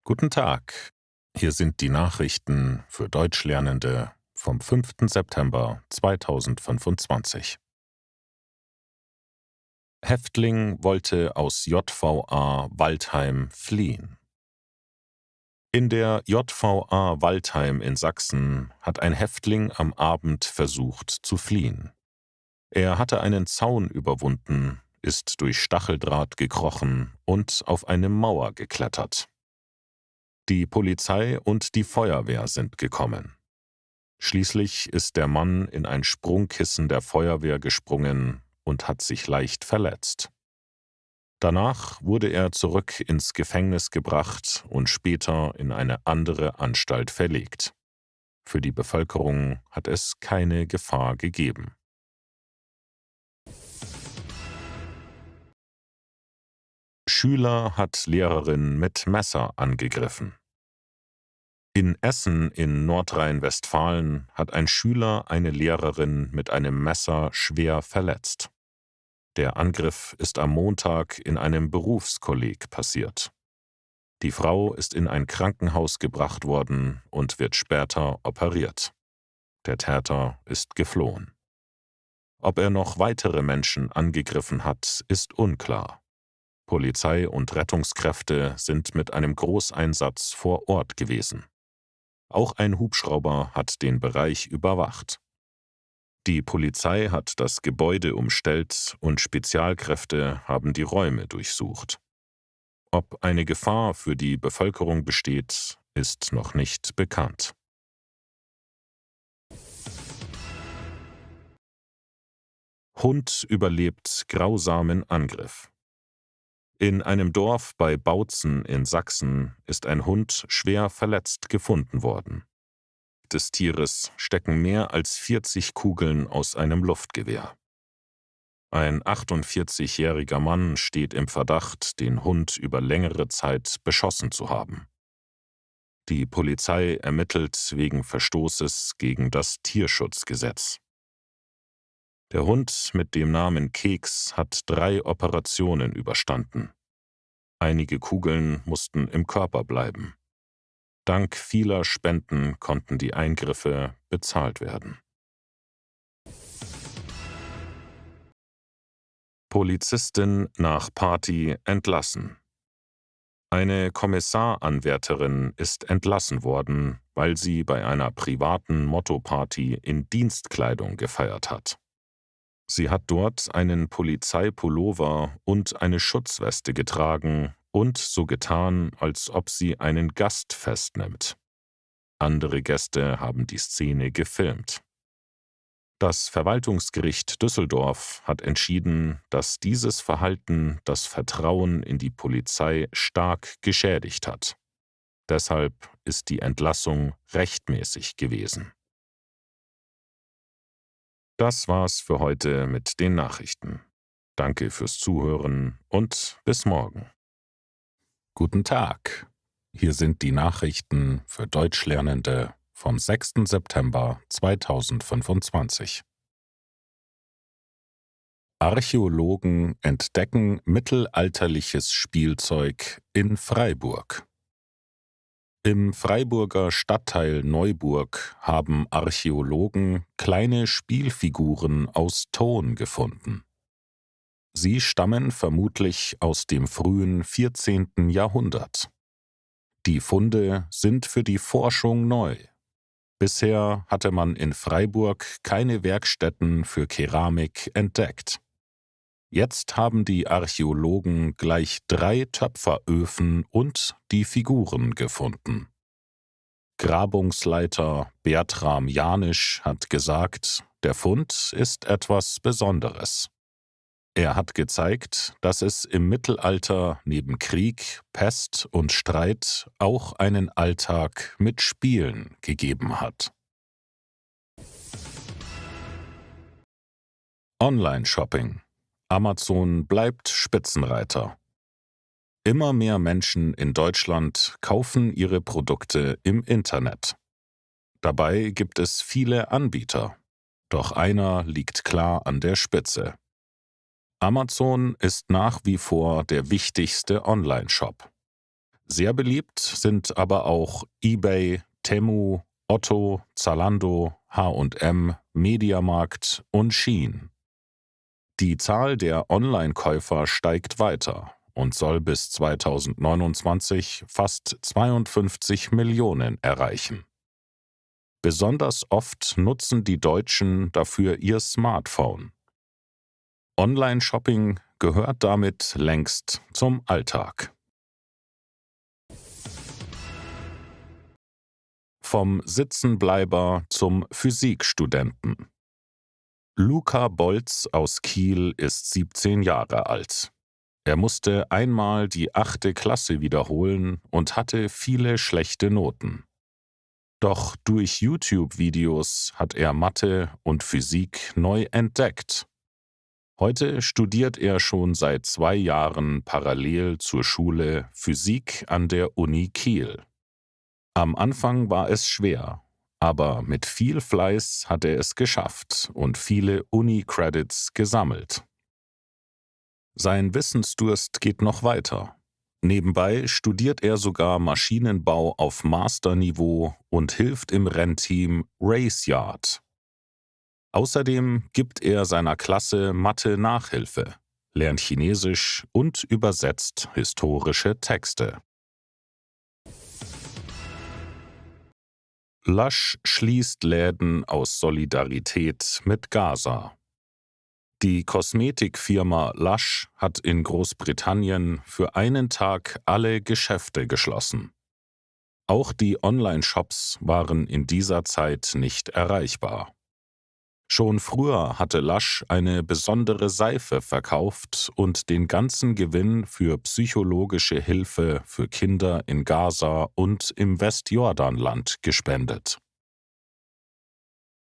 Guten Tag, hier sind die Nachrichten für Deutschlernende vom 5. September 2025. Häftling wollte aus JVA Waldheim fliehen. In der JVA Waldheim in Sachsen hat ein Häftling am Abend versucht zu fliehen. Er hatte einen Zaun überwunden, ist durch Stacheldraht gekrochen und auf eine Mauer geklettert. Die Polizei und die Feuerwehr sind gekommen. Schließlich ist der Mann in ein Sprungkissen der Feuerwehr gesprungen und hat sich leicht verletzt. Danach wurde er zurück ins Gefängnis gebracht und später in eine andere Anstalt verlegt. Für die Bevölkerung hat es keine Gefahr gegeben. Schüler hat Lehrerin mit Messer angegriffen. In Essen in Nordrhein-Westfalen hat ein Schüler eine Lehrerin mit einem Messer schwer verletzt. Der Angriff ist am Montag in einem Berufskolleg passiert. Die Frau ist in ein Krankenhaus gebracht worden und wird später operiert. Der Täter ist geflohen. Ob er noch weitere Menschen angegriffen hat, ist unklar. Polizei und Rettungskräfte sind mit einem Großeinsatz vor Ort gewesen. Auch ein Hubschrauber hat den Bereich überwacht. Die Polizei hat das Gebäude umstellt und Spezialkräfte haben die Räume durchsucht. Ob eine Gefahr für die Bevölkerung besteht, ist noch nicht bekannt. Hund überlebt grausamen Angriff. In einem Dorf bei Bautzen in Sachsen ist ein Hund schwer verletzt gefunden worden. Des Tieres stecken mehr als 40 Kugeln aus einem Luftgewehr. Ein 48-jähriger Mann steht im Verdacht, den Hund über längere Zeit beschossen zu haben. Die Polizei ermittelt wegen Verstoßes gegen das Tierschutzgesetz. Der Hund mit dem Namen Keks hat 3 Operationen überstanden. Einige Kugeln mussten im Körper bleiben. Dank vieler Spenden konnten die Eingriffe bezahlt werden. Polizistin nach Party entlassen. Eine Kommissaranwärterin ist entlassen worden, weil sie bei einer privaten Motto-Party in Dienstkleidung gefeiert hat. Sie hat dort einen Polizeipullover und eine Schutzweste getragen und so getan, als ob sie einen Gast festnimmt. Andere Gäste haben die Szene gefilmt. Das Verwaltungsgericht Düsseldorf hat entschieden, dass dieses Verhalten das Vertrauen in die Polizei stark geschädigt hat. Deshalb ist die Entlassung rechtmäßig gewesen. Das war's für heute mit den Nachrichten. Danke fürs Zuhören und bis morgen. Guten Tag, hier sind die Nachrichten für Deutschlernende vom 6. September 2025. Archäologen entdecken mittelalterliches Spielzeug in Freiburg. Im Freiburger Stadtteil Neuburg haben Archäologen kleine Spielfiguren aus Ton gefunden. Sie stammen vermutlich aus dem frühen 14. Jahrhundert. Die Funde sind für die Forschung neu. Bisher hatte man in Freiburg keine Werkstätten für Keramik entdeckt. Jetzt haben die Archäologen gleich 3 Töpferöfen und die Figuren gefunden. Grabungsleiter Bertram Janisch hat gesagt, der Fund ist etwas Besonderes. Er hat gezeigt, dass es im Mittelalter neben Krieg, Pest und Streit auch einen Alltag mit Spielen gegeben hat. Online-Shopping. Amazon bleibt Spitzenreiter. Immer mehr Menschen in Deutschland kaufen ihre Produkte im Internet. Dabei gibt es viele Anbieter, doch einer liegt klar an der Spitze. Amazon ist nach wie vor der wichtigste Online-Shop. Sehr beliebt sind aber auch eBay, Temu, Otto, Zalando, H&M, Mediamarkt und Shein. Die Zahl der Online-Käufer steigt weiter und soll bis 2029 fast 52 Millionen erreichen. Besonders oft nutzen die Deutschen dafür ihr Smartphone. Online-Shopping gehört damit längst zum Alltag. Vom Sitzenbleiber zum Physikstudenten. Luca Bolz aus Kiel ist 17 Jahre alt. Er musste einmal die 8. Klasse wiederholen und hatte viele schlechte Noten. Doch durch YouTube-Videos hat er Mathe und Physik neu entdeckt. Heute studiert er schon seit 2 Jahren parallel zur Schule Physik an der Uni Kiel. Am Anfang war es schwer, aber mit viel Fleiß hat er es geschafft und viele Uni-Credits gesammelt. Sein Wissensdurst geht noch weiter. Nebenbei studiert er sogar Maschinenbau auf Masterniveau und hilft im Rennteam Raceyard. Außerdem gibt er seiner Klasse Mathe-Nachhilfe, lernt Chinesisch und übersetzt historische Texte. Lush schließt Läden aus Solidarität mit Gaza. Die Kosmetikfirma Lush hat in Großbritannien für einen Tag alle Geschäfte geschlossen. Auch die Online-Shops waren in dieser Zeit nicht erreichbar. Schon früher hatte Lush eine besondere Seife verkauft und den ganzen Gewinn für psychologische Hilfe für Kinder in Gaza und im Westjordanland gespendet.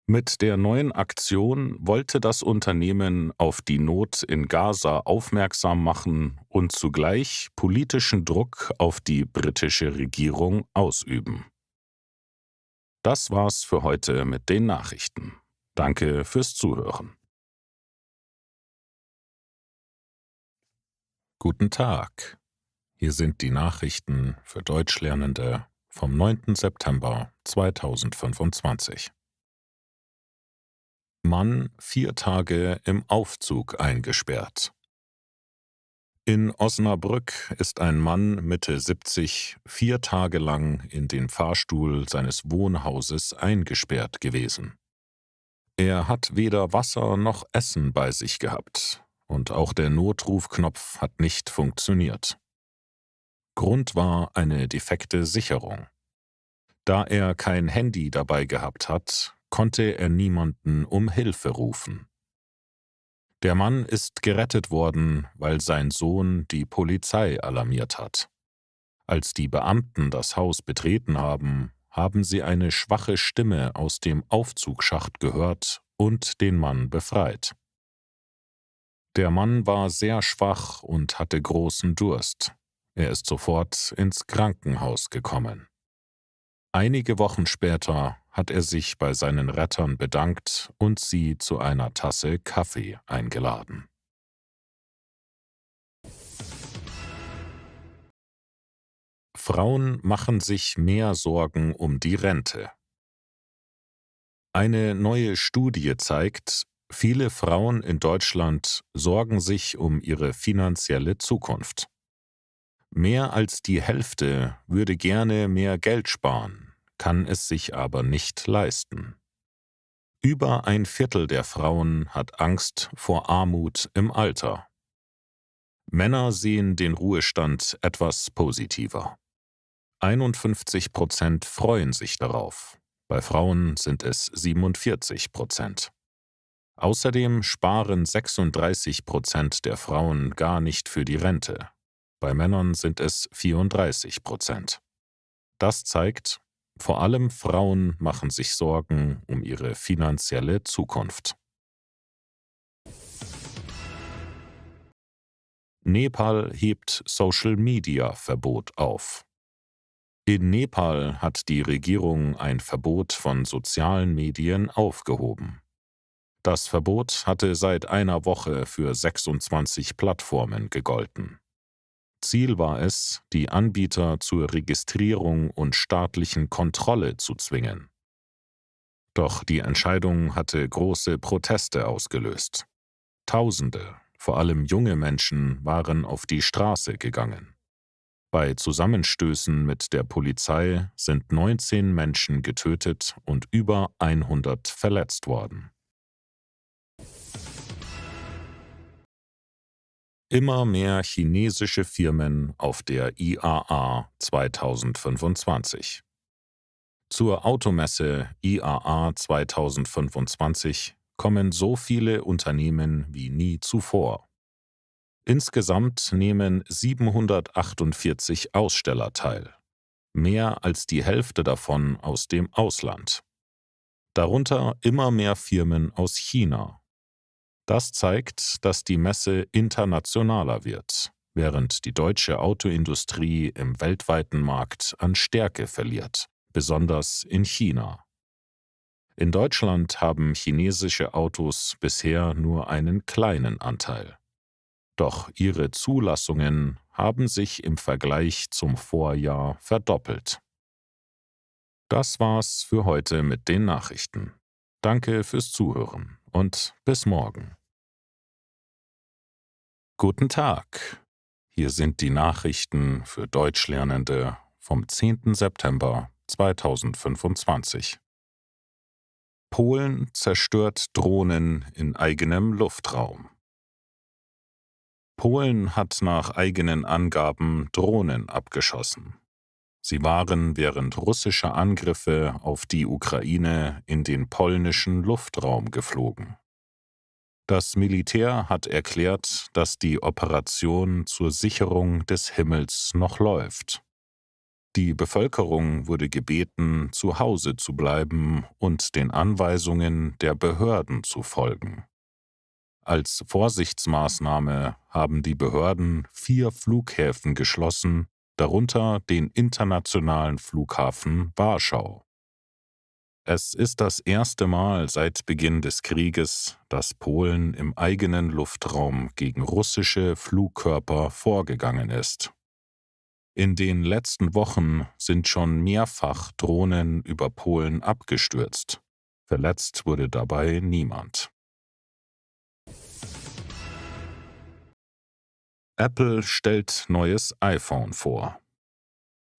Mit der neuen Aktion wollte das Unternehmen auf die Not in Gaza aufmerksam machen und zugleich politischen Druck auf die britische Regierung ausüben. Das war's für heute mit den Nachrichten. Danke fürs Zuhören. Guten Tag. Hier sind die Nachrichten für Deutschlernende vom 9. September 2025. Mann 4 Tage im Aufzug eingesperrt. In Osnabrück ist ein Mann Mitte 70 4 Tage lang in den Fahrstuhl seines Wohnhauses eingesperrt gewesen. Er hat weder Wasser noch Essen bei sich gehabt und auch der Notrufknopf hat nicht funktioniert. Grund war eine defekte Sicherung. Da er kein Handy dabei gehabt hat, konnte er niemanden um Hilfe rufen. Der Mann ist gerettet worden, weil sein Sohn die Polizei alarmiert hat. Als die Beamten das Haus betreten haben, haben sie eine schwache Stimme aus dem Aufzugsschacht gehört und den Mann befreit. Der Mann war sehr schwach und hatte großen Durst. Er ist sofort ins Krankenhaus gekommen. Einige Wochen später hat er sich bei seinen Rettern bedankt und sie zu einer Tasse Kaffee eingeladen. Frauen machen sich mehr Sorgen um die Rente. Eine neue Studie zeigt, viele Frauen in Deutschland sorgen sich um ihre finanzielle Zukunft. Mehr als die Hälfte würde gerne mehr Geld sparen, kann es sich aber nicht leisten. Über 1/4 der Frauen hat Angst vor Armut im Alter. Männer sehen den Ruhestand etwas positiver. 51% freuen sich darauf. Bei Frauen sind es 47%. Außerdem sparen 36% der Frauen gar nicht für die Rente. Bei Männern sind es 34%. Das zeigt, vor allem Frauen machen sich Sorgen um ihre finanzielle Zukunft. Nepal hebt Social-Media-Verbot auf. In Nepal hat die Regierung ein Verbot von sozialen Medien aufgehoben. Das Verbot hatte seit einer Woche für 26 Plattformen gegolten. Ziel war es, die Anbieter zur Registrierung und staatlichen Kontrolle zu zwingen. Doch die Entscheidung hatte große Proteste ausgelöst. Tausende, vor allem junge Menschen, waren auf die Straße gegangen. Bei Zusammenstößen mit der Polizei sind 19 Menschen getötet und über 100 verletzt worden. Immer mehr chinesische Firmen auf der IAA 2025. Zur Automesse IAA 2025 kommen so viele Unternehmen wie nie zuvor. Insgesamt nehmen 748 Aussteller teil, mehr als die Hälfte davon aus dem Ausland. Darunter immer mehr Firmen aus China. Das zeigt, dass die Messe internationaler wird, während die deutsche Autoindustrie im weltweiten Markt an Stärke verliert, besonders in China. In Deutschland haben chinesische Autos bisher nur einen kleinen Anteil. Doch ihre Zulassungen haben sich im Vergleich zum Vorjahr verdoppelt. Das war's für heute mit den Nachrichten. Danke fürs Zuhören und bis morgen. Guten Tag. Hier sind die Nachrichten für Deutschlernende vom 10. September 2025. Polen zerstört Drohnen in eigenem Luftraum. Polen hat nach eigenen Angaben Drohnen abgeschossen. Sie waren während russischer Angriffe auf die Ukraine in den polnischen Luftraum geflogen. Das Militär hat erklärt, dass die Operation zur Sicherung des Himmels noch läuft. Die Bevölkerung wurde gebeten, zu Hause zu bleiben und den Anweisungen der Behörden zu folgen. Als Vorsichtsmaßnahme haben die Behörden 4 Flughäfen geschlossen, darunter den internationalen Flughafen Warschau. Es ist das erste Mal seit Beginn des Krieges, dass Polen im eigenen Luftraum gegen russische Flugkörper vorgegangen ist. In den letzten Wochen sind schon mehrfach Drohnen über Polen abgestürzt. Verletzt wurde dabei niemand. Apple stellt neues iPhone vor.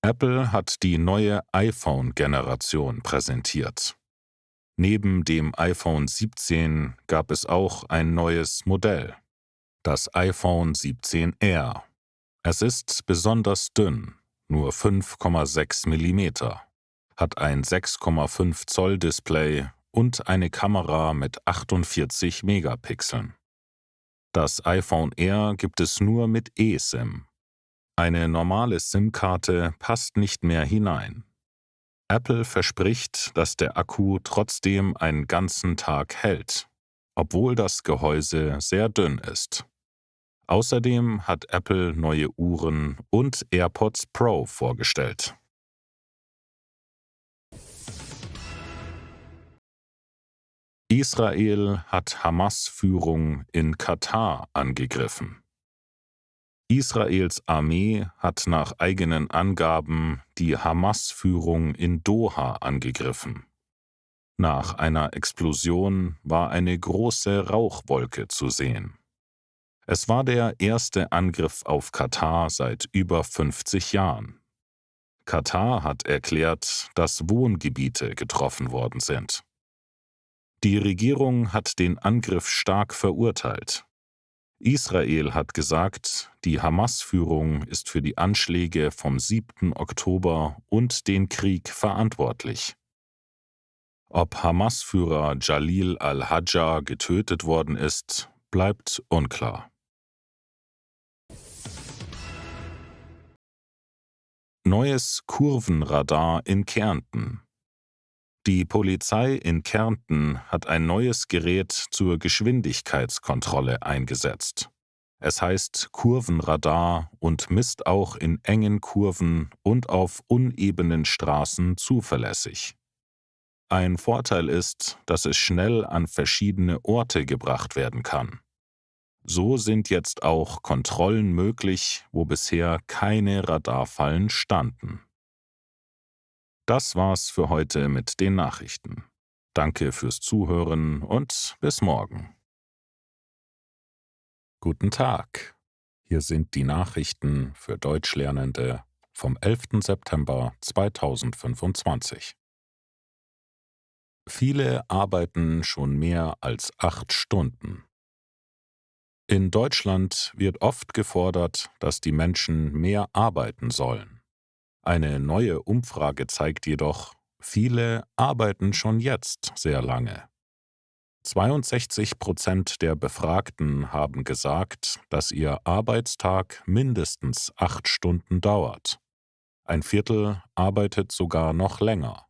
Apple hat die neue iPhone-Generation präsentiert. Neben dem iPhone 17 gab es auch ein neues Modell, das iPhone 17R. Es ist besonders dünn, nur 5,6 mm, hat ein 6,5 Zoll Display und eine Kamera mit 48 Megapixeln. Das iPhone R gibt es nur mit eSIM. Eine normale SIM-Karte passt nicht mehr hinein. Apple verspricht, dass der Akku trotzdem einen ganzen Tag hält, obwohl das Gehäuse sehr dünn ist. Außerdem hat Apple neue Uhren und AirPods Pro vorgestellt. Israel hat Hamas-Führung in Katar angegriffen. Israels Armee hat nach eigenen Angaben die Hamas-Führung in Doha angegriffen. Nach einer Explosion war eine große Rauchwolke zu sehen. Es war der erste Angriff auf Katar seit über 50 Jahren. Katar hat erklärt, dass Wohngebiete getroffen worden sind. Die Regierung hat den Angriff stark verurteilt. Israel hat gesagt, die Hamas-Führung ist für die Anschläge vom 7. Oktober und den Krieg verantwortlich. Ob Hamas-Führer Jalil al-Hajjar getötet worden ist, bleibt unklar. Neues Kurvenradar in Kärnten. Die Polizei in Kärnten hat ein neues Gerät zur Geschwindigkeitskontrolle eingesetzt. Es heißt Kurvenradar und misst auch in engen Kurven und auf unebenen Straßen zuverlässig. Ein Vorteil ist, dass es schnell an verschiedene Orte gebracht werden kann. So sind jetzt auch Kontrollen möglich, wo bisher keine Radarfallen standen. Das war's für heute mit den Nachrichten. Danke fürs Zuhören und bis morgen. Guten Tag. Hier sind die Nachrichten für Deutschlernende vom 11. September 2025. Viele arbeiten schon mehr als 8 Stunden. In Deutschland wird oft gefordert, dass die Menschen mehr arbeiten sollen. Eine neue Umfrage zeigt jedoch, viele arbeiten schon jetzt sehr lange. 62% der Befragten haben gesagt, dass ihr Arbeitstag mindestens 8 Stunden dauert. Ein Viertel arbeitet sogar noch länger.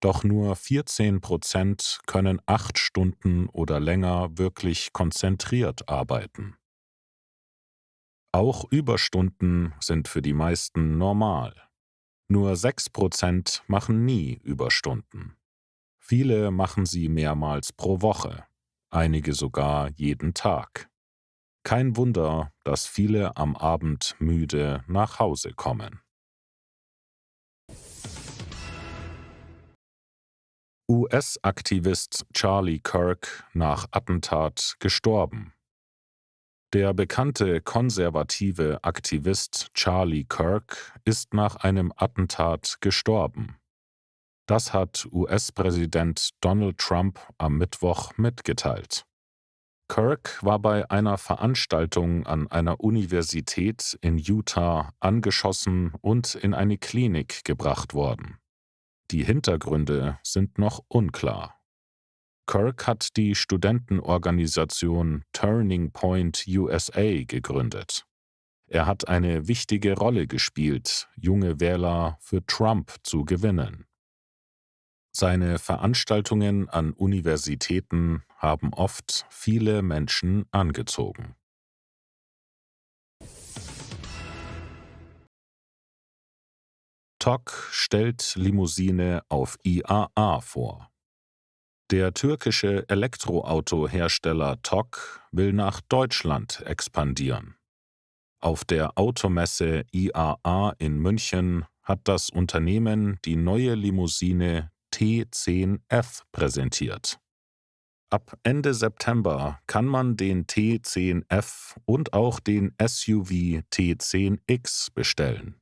Doch nur 14% können 8 Stunden oder länger wirklich konzentriert arbeiten. Auch Überstunden sind für die meisten normal. Nur 6% machen nie Überstunden. Viele machen sie mehrmals pro Woche, einige sogar jeden Tag. Kein Wunder, dass viele am Abend müde nach Hause kommen. US-Aktivist Charlie Kirk nach Attentat gestorben. Der bekannte konservative Aktivist Charlie Kirk ist nach einem Attentat gestorben. Das hat US-Präsident Donald Trump am Mittwoch mitgeteilt. Kirk war bei einer Veranstaltung an einer Universität in Utah angeschossen und in eine Klinik gebracht worden. Die Hintergründe sind noch unklar. Kirk hat die Studentenorganisation Turning Point USA gegründet. Er hat eine wichtige Rolle gespielt, junge Wähler für Trump zu gewinnen. Seine Veranstaltungen an Universitäten haben oft viele Menschen angezogen. TOG stellt Limousine auf IAA vor. Der türkische Elektroautohersteller TOG will nach Deutschland expandieren. Auf der Automesse IAA in München hat das Unternehmen die neue Limousine T10F präsentiert. Ab Ende September kann man den T10F und auch den SUV T10X bestellen.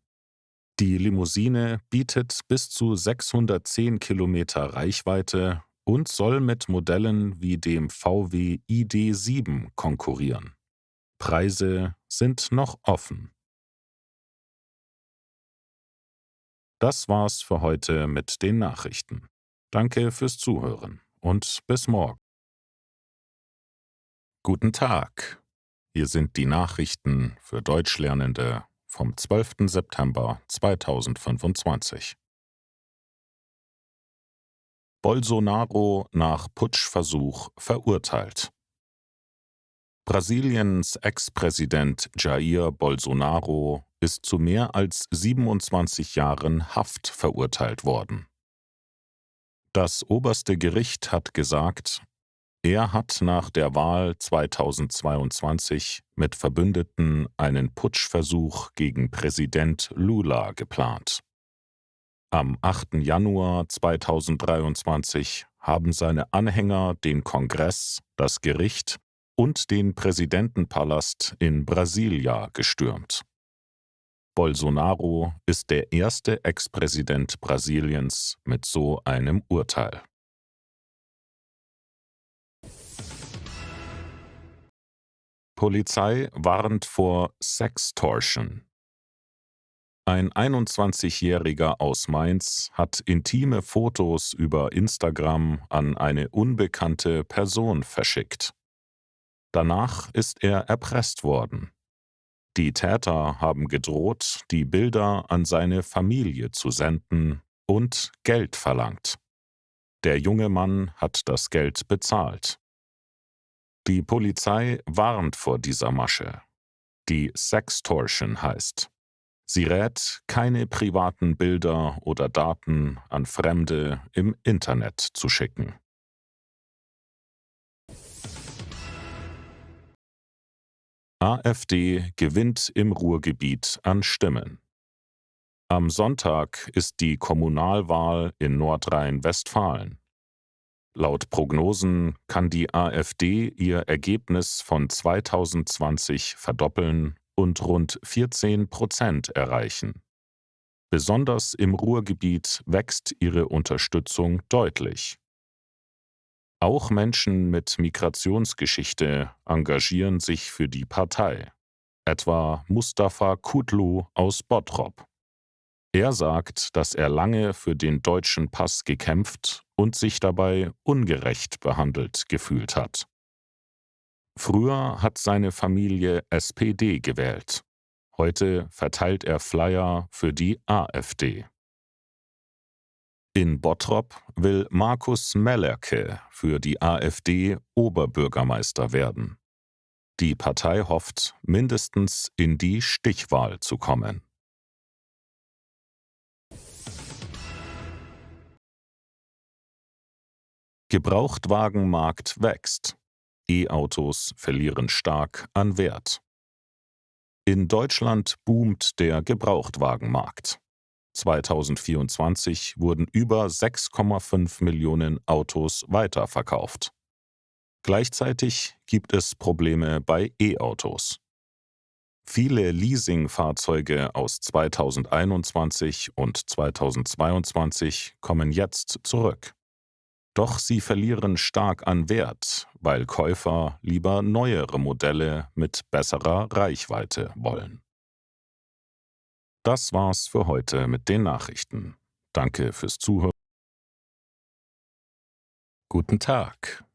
Die Limousine bietet bis zu 610 Kilometer Reichweite und soll mit Modellen wie dem VW ID.7 konkurrieren. Preise sind noch offen. Das war's für heute mit den Nachrichten. Danke fürs Zuhören und bis morgen. Guten Tag. Hier sind die Nachrichten für Deutschlernende vom 12. September 2025. Bolsonaro nach Putschversuch verurteilt. Brasiliens Ex-Präsident Jair Bolsonaro ist zu mehr als 27 Jahren Haft verurteilt worden. Das oberste Gericht hat gesagt, er hat nach der Wahl 2022 mit Verbündeten einen Putschversuch gegen Präsident Lula geplant. Am 8. Januar 2023 haben seine Anhänger den Kongress, das Gericht und den Präsidentenpalast in Brasilia gestürmt. Bolsonaro ist der erste Ex-Präsident Brasiliens mit so einem Urteil. Polizei warnt vor Sextortion. Ein 21-Jähriger aus Mainz hat intime Fotos über Instagram an eine unbekannte Person verschickt. Danach ist er erpresst worden. Die Täter haben gedroht, die Bilder an seine Familie zu senden und Geld verlangt. Der junge Mann hat das Geld bezahlt. Die Polizei warnt vor dieser Masche, die Sextortion heißt. Sie rät, keine privaten Bilder oder Daten an Fremde im Internet zu schicken. AfD gewinnt im Ruhrgebiet an Stimmen. Am Sonntag ist die Kommunalwahl in Nordrhein-Westfalen. Laut Prognosen kann die AfD ihr Ergebnis von 2020 verdoppeln und rund 14% erreichen. Besonders im Ruhrgebiet wächst ihre Unterstützung deutlich. Auch Menschen mit Migrationsgeschichte engagieren sich für die Partei, etwa Mustafa Kutlu aus Bottrop. Er sagt, dass er lange für den deutschen Pass gekämpft und sich dabei ungerecht behandelt gefühlt hat. Früher hat seine Familie SPD gewählt. Heute verteilt er Flyer für die AfD. In Bottrop will Markus Mellerke für die AfD Oberbürgermeister werden. Die Partei hofft, mindestens in die Stichwahl zu kommen. Gebrauchtwagenmarkt wächst. E-Autos verlieren stark an Wert. In Deutschland boomt der Gebrauchtwagenmarkt. 2024 wurden über 6,5 Millionen Autos weiterverkauft. Gleichzeitig gibt es Probleme bei E-Autos. Viele Leasingfahrzeuge aus 2021 und 2022 kommen jetzt zurück. Doch sie verlieren stark an Wert, weil Käufer lieber neuere Modelle mit besserer Reichweite wollen. Das war's für heute mit den Nachrichten. Danke fürs Zuhören. Guten Tag.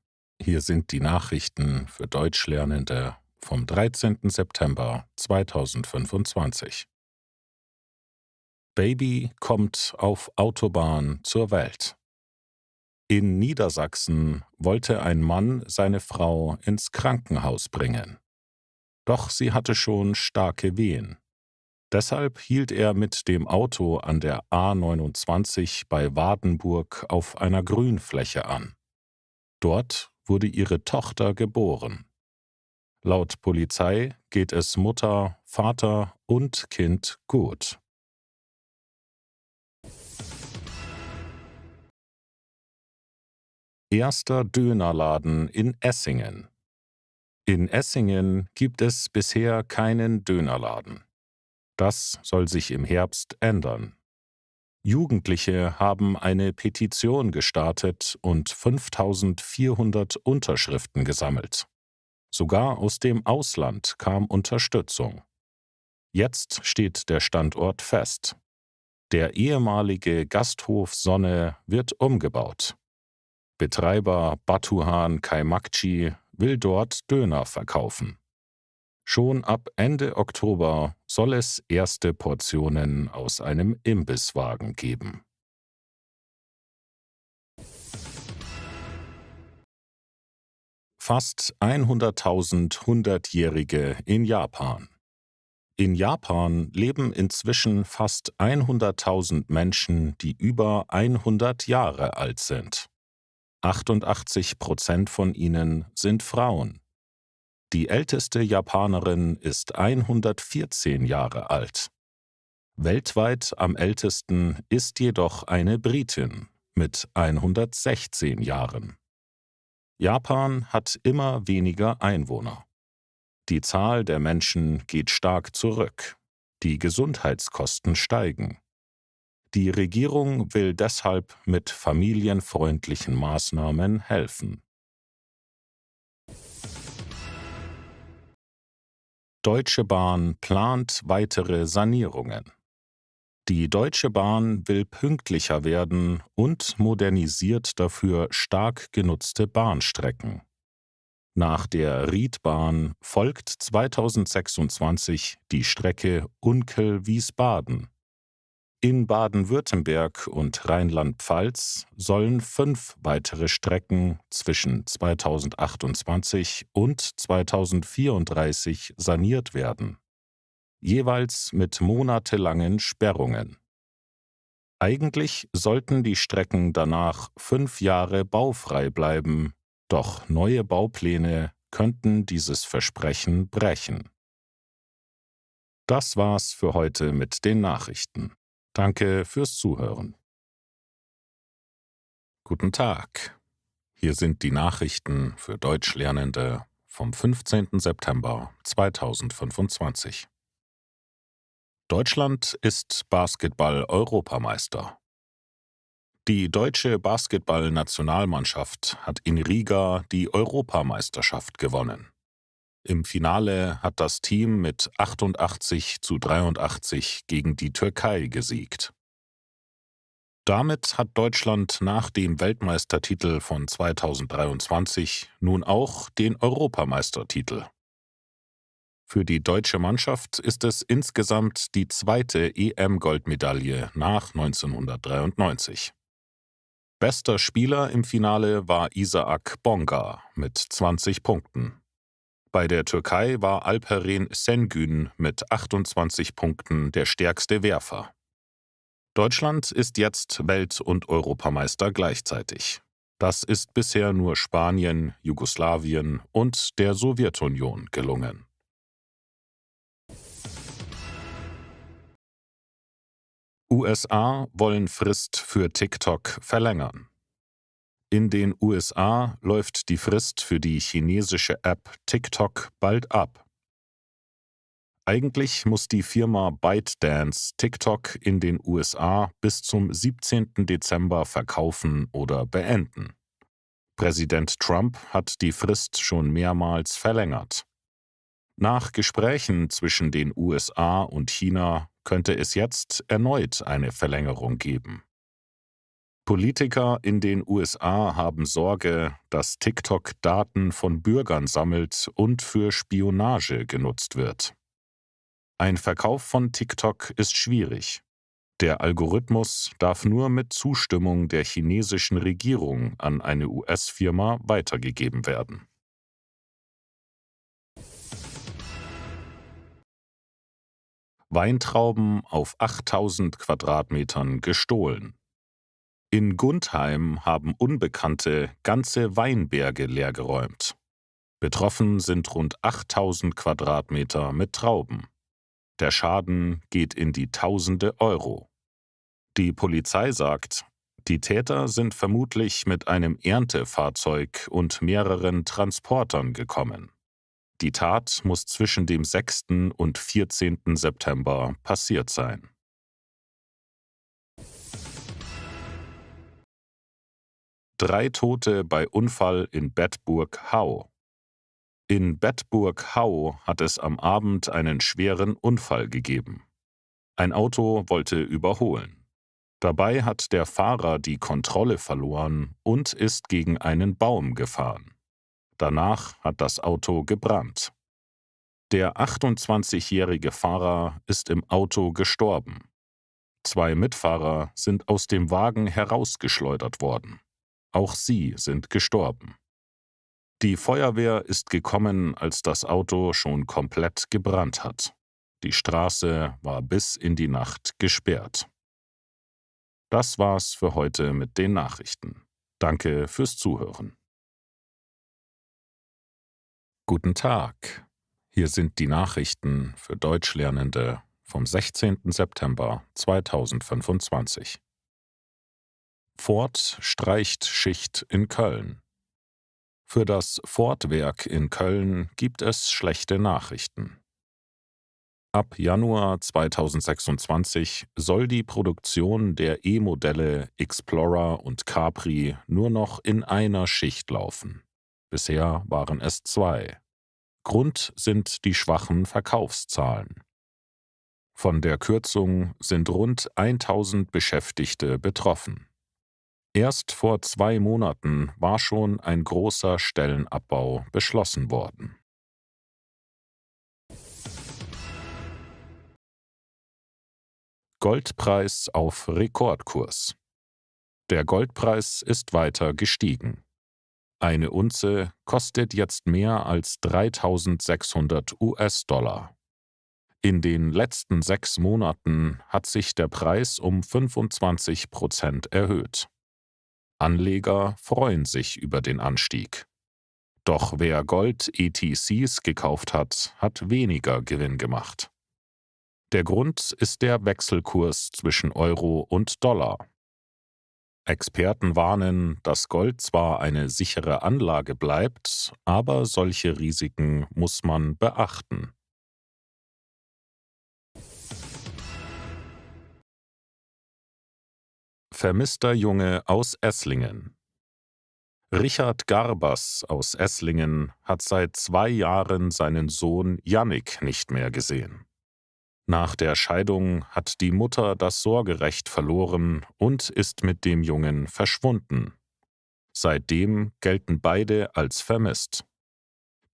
Hier sind die Nachrichten für Deutschlernende vom 13. September 2025. Baby kommt auf Autobahn zur Welt. In Niedersachsen wollte ein Mann seine Frau ins Krankenhaus bringen. Doch sie hatte schon starke Wehen. Deshalb hielt er mit dem Auto an der A29 bei Wardenburg auf einer Grünfläche an. Dort wurde ihre Tochter geboren. Laut Polizei geht es Mutter, Vater und Kind gut. Erster Dönerladen in Essingen. In Essingen gibt es bisher keinen Dönerladen. Das soll sich im Herbst ändern. Jugendliche haben eine Petition gestartet und 5.400 Unterschriften gesammelt. Sogar aus dem Ausland kam Unterstützung. Jetzt steht der Standort fest. Der ehemalige Gasthof Sonne wird umgebaut. Betreiber Batuhan Kaimakci will dort Döner verkaufen. Schon ab Ende Oktober soll es erste Portionen aus einem Imbisswagen geben. Fast 100.000 Hundertjährige in Japan. In Japan leben inzwischen fast 100.000 Menschen, die über 100 Jahre alt sind. 88% von ihnen sind Frauen. Die älteste Japanerin ist 114 Jahre alt. Weltweit am ältesten ist jedoch eine Britin mit 116 Jahren. Japan hat immer weniger Einwohner. Die Zahl der Menschen geht stark zurück. Die Gesundheitskosten steigen. Die Regierung will deshalb mit familienfreundlichen Maßnahmen helfen. Deutsche Bahn plant weitere Sanierungen. Die Deutsche Bahn will pünktlicher werden und modernisiert dafür stark genutzte Bahnstrecken. Nach der Riedbahn folgt 2026 die Strecke Unkel-Wiesbaden. In Baden-Württemberg und Rheinland-Pfalz sollen 5 weitere Strecken zwischen 2028 und 2034 saniert werden, jeweils mit monatelangen Sperrungen. Eigentlich sollten die Strecken danach 5 Jahre baufrei bleiben, doch neue Baupläne könnten dieses Versprechen brechen. Das war's für heute mit den Nachrichten. Danke fürs Zuhören. Guten Tag. Hier sind die Nachrichten für Deutschlernende vom 15. September 2025. Deutschland ist Basketball-Europameister. Die deutsche Basketball-Nationalmannschaft hat in Riga die Europameisterschaft gewonnen. Im Finale hat das Team mit 88:83 gegen die Türkei gesiegt. Damit hat Deutschland nach dem Weltmeistertitel von 2023 nun auch den Europameistertitel. Für die deutsche Mannschaft ist es insgesamt die zweite EM-Goldmedaille nach 1993. Bester Spieler im Finale war Isaac Bonga mit 20 Punkten. Bei der Türkei war Alperen Şengün mit 28 Punkten der stärkste Werfer. Deutschland ist jetzt Welt- und Europameister gleichzeitig. Das ist bisher nur Spanien, Jugoslawien und der Sowjetunion gelungen. USA wollen Frist für TikTok verlängern. In den USA läuft die Frist für die chinesische App TikTok bald ab. Eigentlich muss die Firma ByteDance TikTok in den USA bis zum 17. Dezember verkaufen oder beenden. Präsident Trump hat die Frist schon mehrmals verlängert. Nach Gesprächen zwischen den USA und China könnte es jetzt erneut eine Verlängerung geben. Politiker in den USA haben Sorge, dass TikTok Daten von Bürgern sammelt und für Spionage genutzt wird. Ein Verkauf von TikTok ist schwierig. Der Algorithmus darf nur mit Zustimmung der chinesischen Regierung an eine US-Firma weitergegeben werden. Weintrauben auf 8000 Quadratmetern gestohlen. In Gundheim haben Unbekannte ganze Weinberge leergeräumt. Betroffen sind rund 8000 Quadratmeter mit Trauben. Der Schaden geht in die Tausende Euro. Die Polizei sagt, die Täter sind vermutlich mit einem Erntefahrzeug und mehreren Transportern gekommen. Die Tat muss zwischen dem 6. und 14. September passiert sein. Drei Tote bei Unfall in Bedburg-Hau. In Bedburg-Hau hat es am Abend einen schweren Unfall gegeben. Ein Auto wollte überholen. Dabei hat der Fahrer die Kontrolle verloren und ist gegen einen Baum gefahren. Danach hat das Auto gebrannt. Der 28-jährige Fahrer ist im Auto gestorben. 2 Mitfahrer sind aus dem Wagen herausgeschleudert worden. Auch sie sind gestorben. Die Feuerwehr ist gekommen, als das Auto schon komplett gebrannt hat. Die Straße war bis in die Nacht gesperrt. Das war's für heute mit den Nachrichten. Danke fürs Zuhören. Guten Tag. Hier sind die Nachrichten für Deutschlernende vom 16. September 2025. Ford streicht Schicht in Köln. Für das Ford-Werk in Köln gibt es schlechte Nachrichten. Ab Januar 2026 soll die Produktion der E-Modelle Explorer und Capri nur noch in einer Schicht laufen. Bisher waren es 2. Grund sind die schwachen Verkaufszahlen. Von der Kürzung sind rund 1000 Beschäftigte betroffen. Erst vor 2 Monaten war schon ein großer Stellenabbau beschlossen worden. Goldpreis auf Rekordkurs. Der Goldpreis ist weiter gestiegen. Eine Unze kostet jetzt mehr als 3.600 US-Dollar. In den letzten 6 Monaten hat sich der Preis um 25% erhöht. Anleger freuen sich über den Anstieg. Doch wer Gold-ETCs gekauft hat, hat weniger Gewinn gemacht. Der Grund ist der Wechselkurs zwischen Euro und Dollar. Experten warnen, dass Gold zwar eine sichere Anlage bleibt, aber solche Risiken muss man beachten. Vermisster Junge aus Esslingen. Richard Garbers aus Esslingen hat seit 2 Jahren seinen Sohn Jannik nicht mehr gesehen. Nach der Scheidung hat die Mutter das Sorgerecht verloren und ist mit dem Jungen verschwunden. Seitdem gelten beide als vermisst.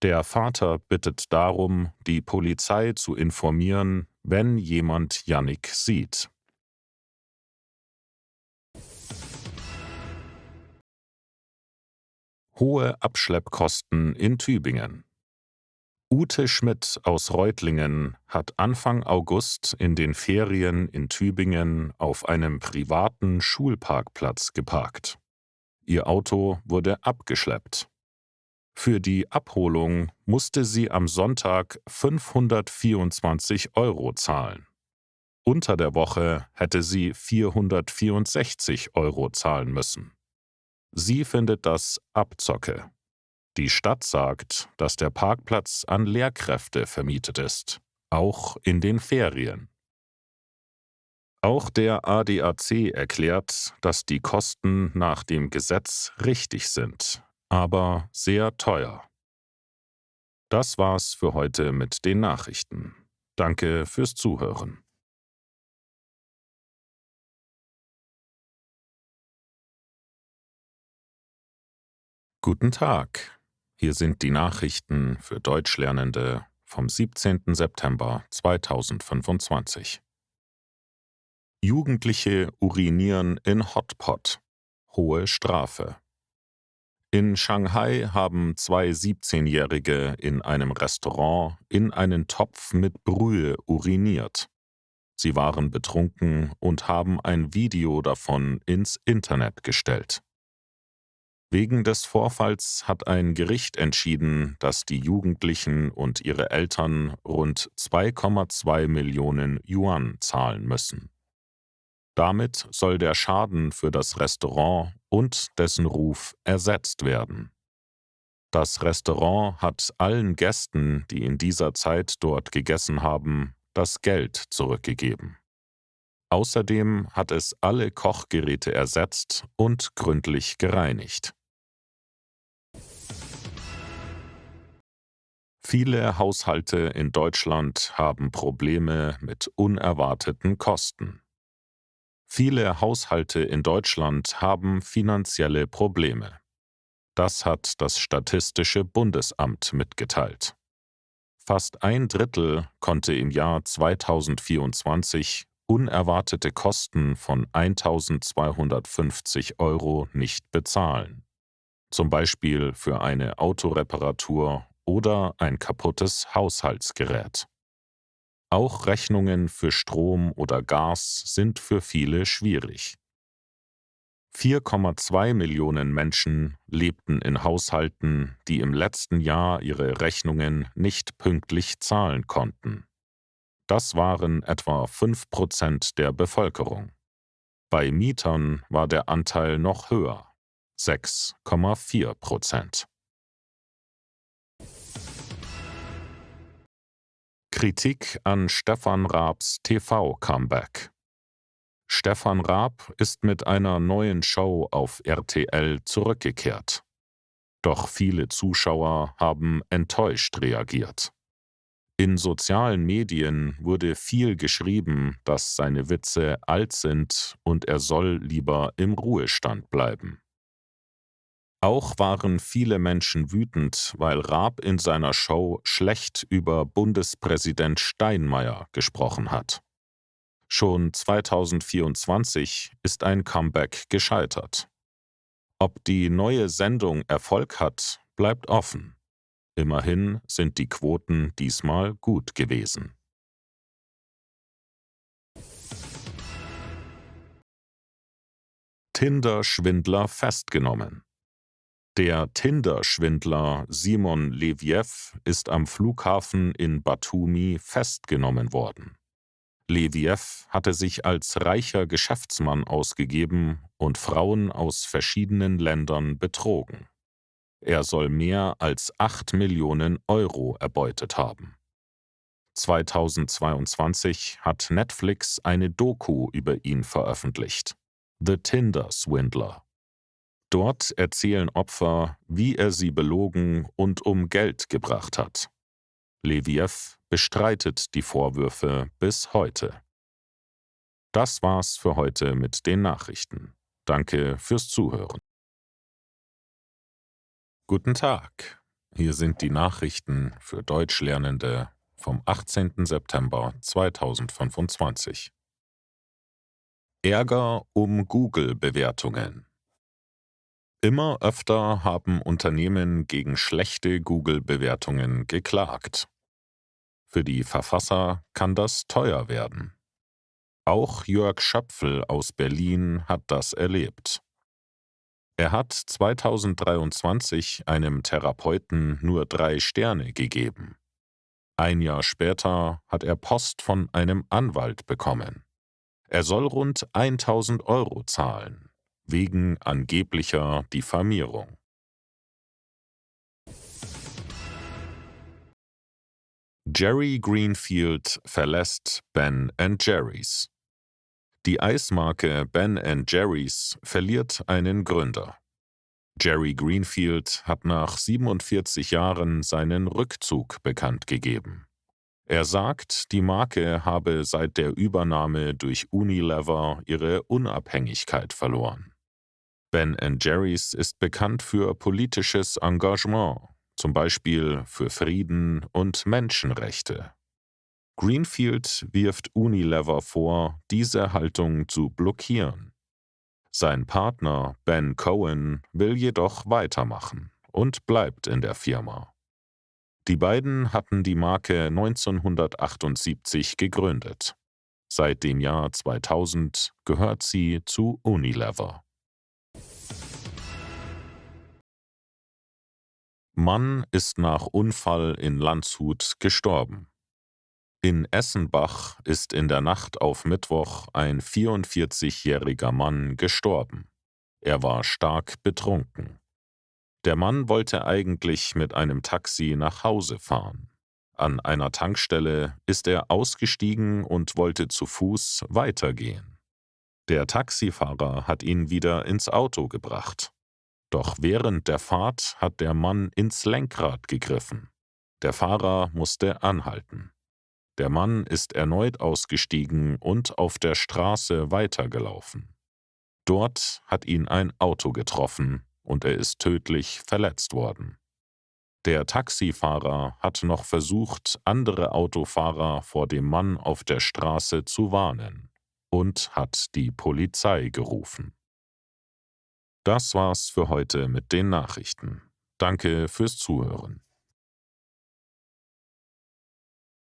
Der Vater bittet darum, die Polizei zu informieren, wenn jemand Jannik sieht. Hohe Abschleppkosten in Tübingen. Ute Schmidt aus Reutlingen hat Anfang August in den Ferien in Tübingen auf einem privaten Schulparkplatz geparkt. Ihr Auto wurde abgeschleppt. Für die Abholung musste sie am Sonntag 524 € zahlen. Unter der Woche hätte sie 464 € zahlen müssen. Sie findet das Abzocke. Die Stadt sagt, dass der Parkplatz an Lehrkräfte vermietet ist, auch in den Ferien. Auch der ADAC erklärt, dass die Kosten nach dem Gesetz richtig sind, aber sehr teuer. Das war's für heute mit den Nachrichten. Danke fürs Zuhören. Guten Tag. Hier sind die Nachrichten für Deutschlernende vom 17. September 2025. Jugendliche urinieren in Hotpot. Hohe Strafe. In Shanghai haben 2 17-Jährige in einem Restaurant in einen Topf mit Brühe uriniert. Sie waren betrunken und haben ein Video davon ins Internet gestellt. Wegen des Vorfalls hat ein Gericht entschieden, dass die Jugendlichen und ihre Eltern rund 2,2 Millionen Yuan zahlen müssen. Damit soll der Schaden für das Restaurant und dessen Ruf ersetzt werden. Das Restaurant hat allen Gästen, die in dieser Zeit dort gegessen haben, das Geld zurückgegeben. Außerdem hat es alle Kochgeräte ersetzt und gründlich gereinigt. Viele Haushalte in Deutschland haben Probleme mit unerwarteten Kosten. Viele Haushalte in Deutschland haben finanzielle Probleme. Das hat das Statistische Bundesamt mitgeteilt. Fast 1/3 konnte im Jahr 2024 unerwartete Kosten von 1.250 € nicht bezahlen. Zum Beispiel für eine Autoreparatur oder ein kaputtes Haushaltsgerät. Auch Rechnungen für Strom oder Gas sind für viele schwierig. 4,2 Millionen Menschen lebten in Haushalten, die im letzten Jahr ihre Rechnungen nicht pünktlich zahlen konnten. Das waren etwa 5% der Bevölkerung. Bei Mietern war der Anteil noch höher, 6,4%. Kritik an Stefan Raabs TV-Comeback. Stefan Raab ist mit einer neuen Show auf RTL zurückgekehrt. Doch viele Zuschauer haben enttäuscht reagiert. In sozialen Medien wurde viel geschrieben, dass seine Witze alt sind und er soll lieber im Ruhestand bleiben. Auch waren viele Menschen wütend, weil Raab in seiner Show schlecht über Bundespräsident Steinmeier gesprochen hat. Schon 2024 ist ein Comeback gescheitert. Ob die neue Sendung Erfolg hat, bleibt offen. Immerhin sind die Quoten diesmal gut gewesen. Tinder-Schwindler festgenommen. Der Tinder-Schwindler Simon Leviev ist am Flughafen in Batumi festgenommen worden. Leviev hatte sich als reicher Geschäftsmann ausgegeben und Frauen aus verschiedenen Ländern betrogen. Er soll mehr als 8 Millionen Euro erbeutet haben. 2022 hat Netflix eine Doku über ihn veröffentlicht: The Tinder Swindler. Dort erzählen Opfer, wie er sie belogen und um Geld gebracht hat. Leviev bestreitet die Vorwürfe bis heute. Das war's für heute mit den Nachrichten. Danke fürs Zuhören. Guten Tag. Hier sind die Nachrichten für Deutschlernende vom 18. September 2025. Ärger um Google-Bewertungen. Immer öfter haben Unternehmen gegen schlechte Google-Bewertungen geklagt. Für die Verfasser kann das teuer werden. Auch Jörg Schöpfl aus Berlin hat das erlebt. Er hat 2023 einem Therapeuten nur 3 Sterne gegeben. Ein Jahr später hat er Post von einem Anwalt bekommen. Er soll rund 1.000 Euro zahlen, wegen angeblicher Diffamierung. Jerry Greenfield verlässt Ben & Jerry's. Die Eismarke Ben & Jerry's verliert einen Gründer. Jerry Greenfield hat nach 47 Jahren seinen Rückzug bekannt gegeben. Er sagt, die Marke habe seit der Übernahme durch Unilever ihre Unabhängigkeit verloren. Ben & Jerry's ist bekannt für politisches Engagement, zum Beispiel für Frieden und Menschenrechte. Greenfield wirft Unilever vor, diese Haltung zu blockieren. Sein Partner Ben Cohen will jedoch weitermachen und bleibt in der Firma. Die beiden hatten die Marke 1978 gegründet. Seit dem Jahr 2000 gehört sie zu Unilever. Mann ist nach Unfall in Landshut gestorben. In Essenbach ist in der Nacht auf Mittwoch ein 44-jähriger Mann gestorben. Er war stark betrunken. Der Mann wollte eigentlich mit einem Taxi nach Hause fahren. An einer Tankstelle ist er ausgestiegen und wollte zu Fuß weitergehen. Der Taxifahrer hat ihn wieder ins Auto gebracht. Doch während der Fahrt hat der Mann ins Lenkrad gegriffen. Der Fahrer musste anhalten. Der Mann ist erneut ausgestiegen und auf der Straße weitergelaufen. Dort hat ihn ein Auto getroffen und er ist tödlich verletzt worden. Der Taxifahrer hat noch versucht, andere Autofahrer vor dem Mann auf der Straße zu warnen und hat die Polizei gerufen. Das war's für heute mit den Nachrichten. Danke fürs Zuhören.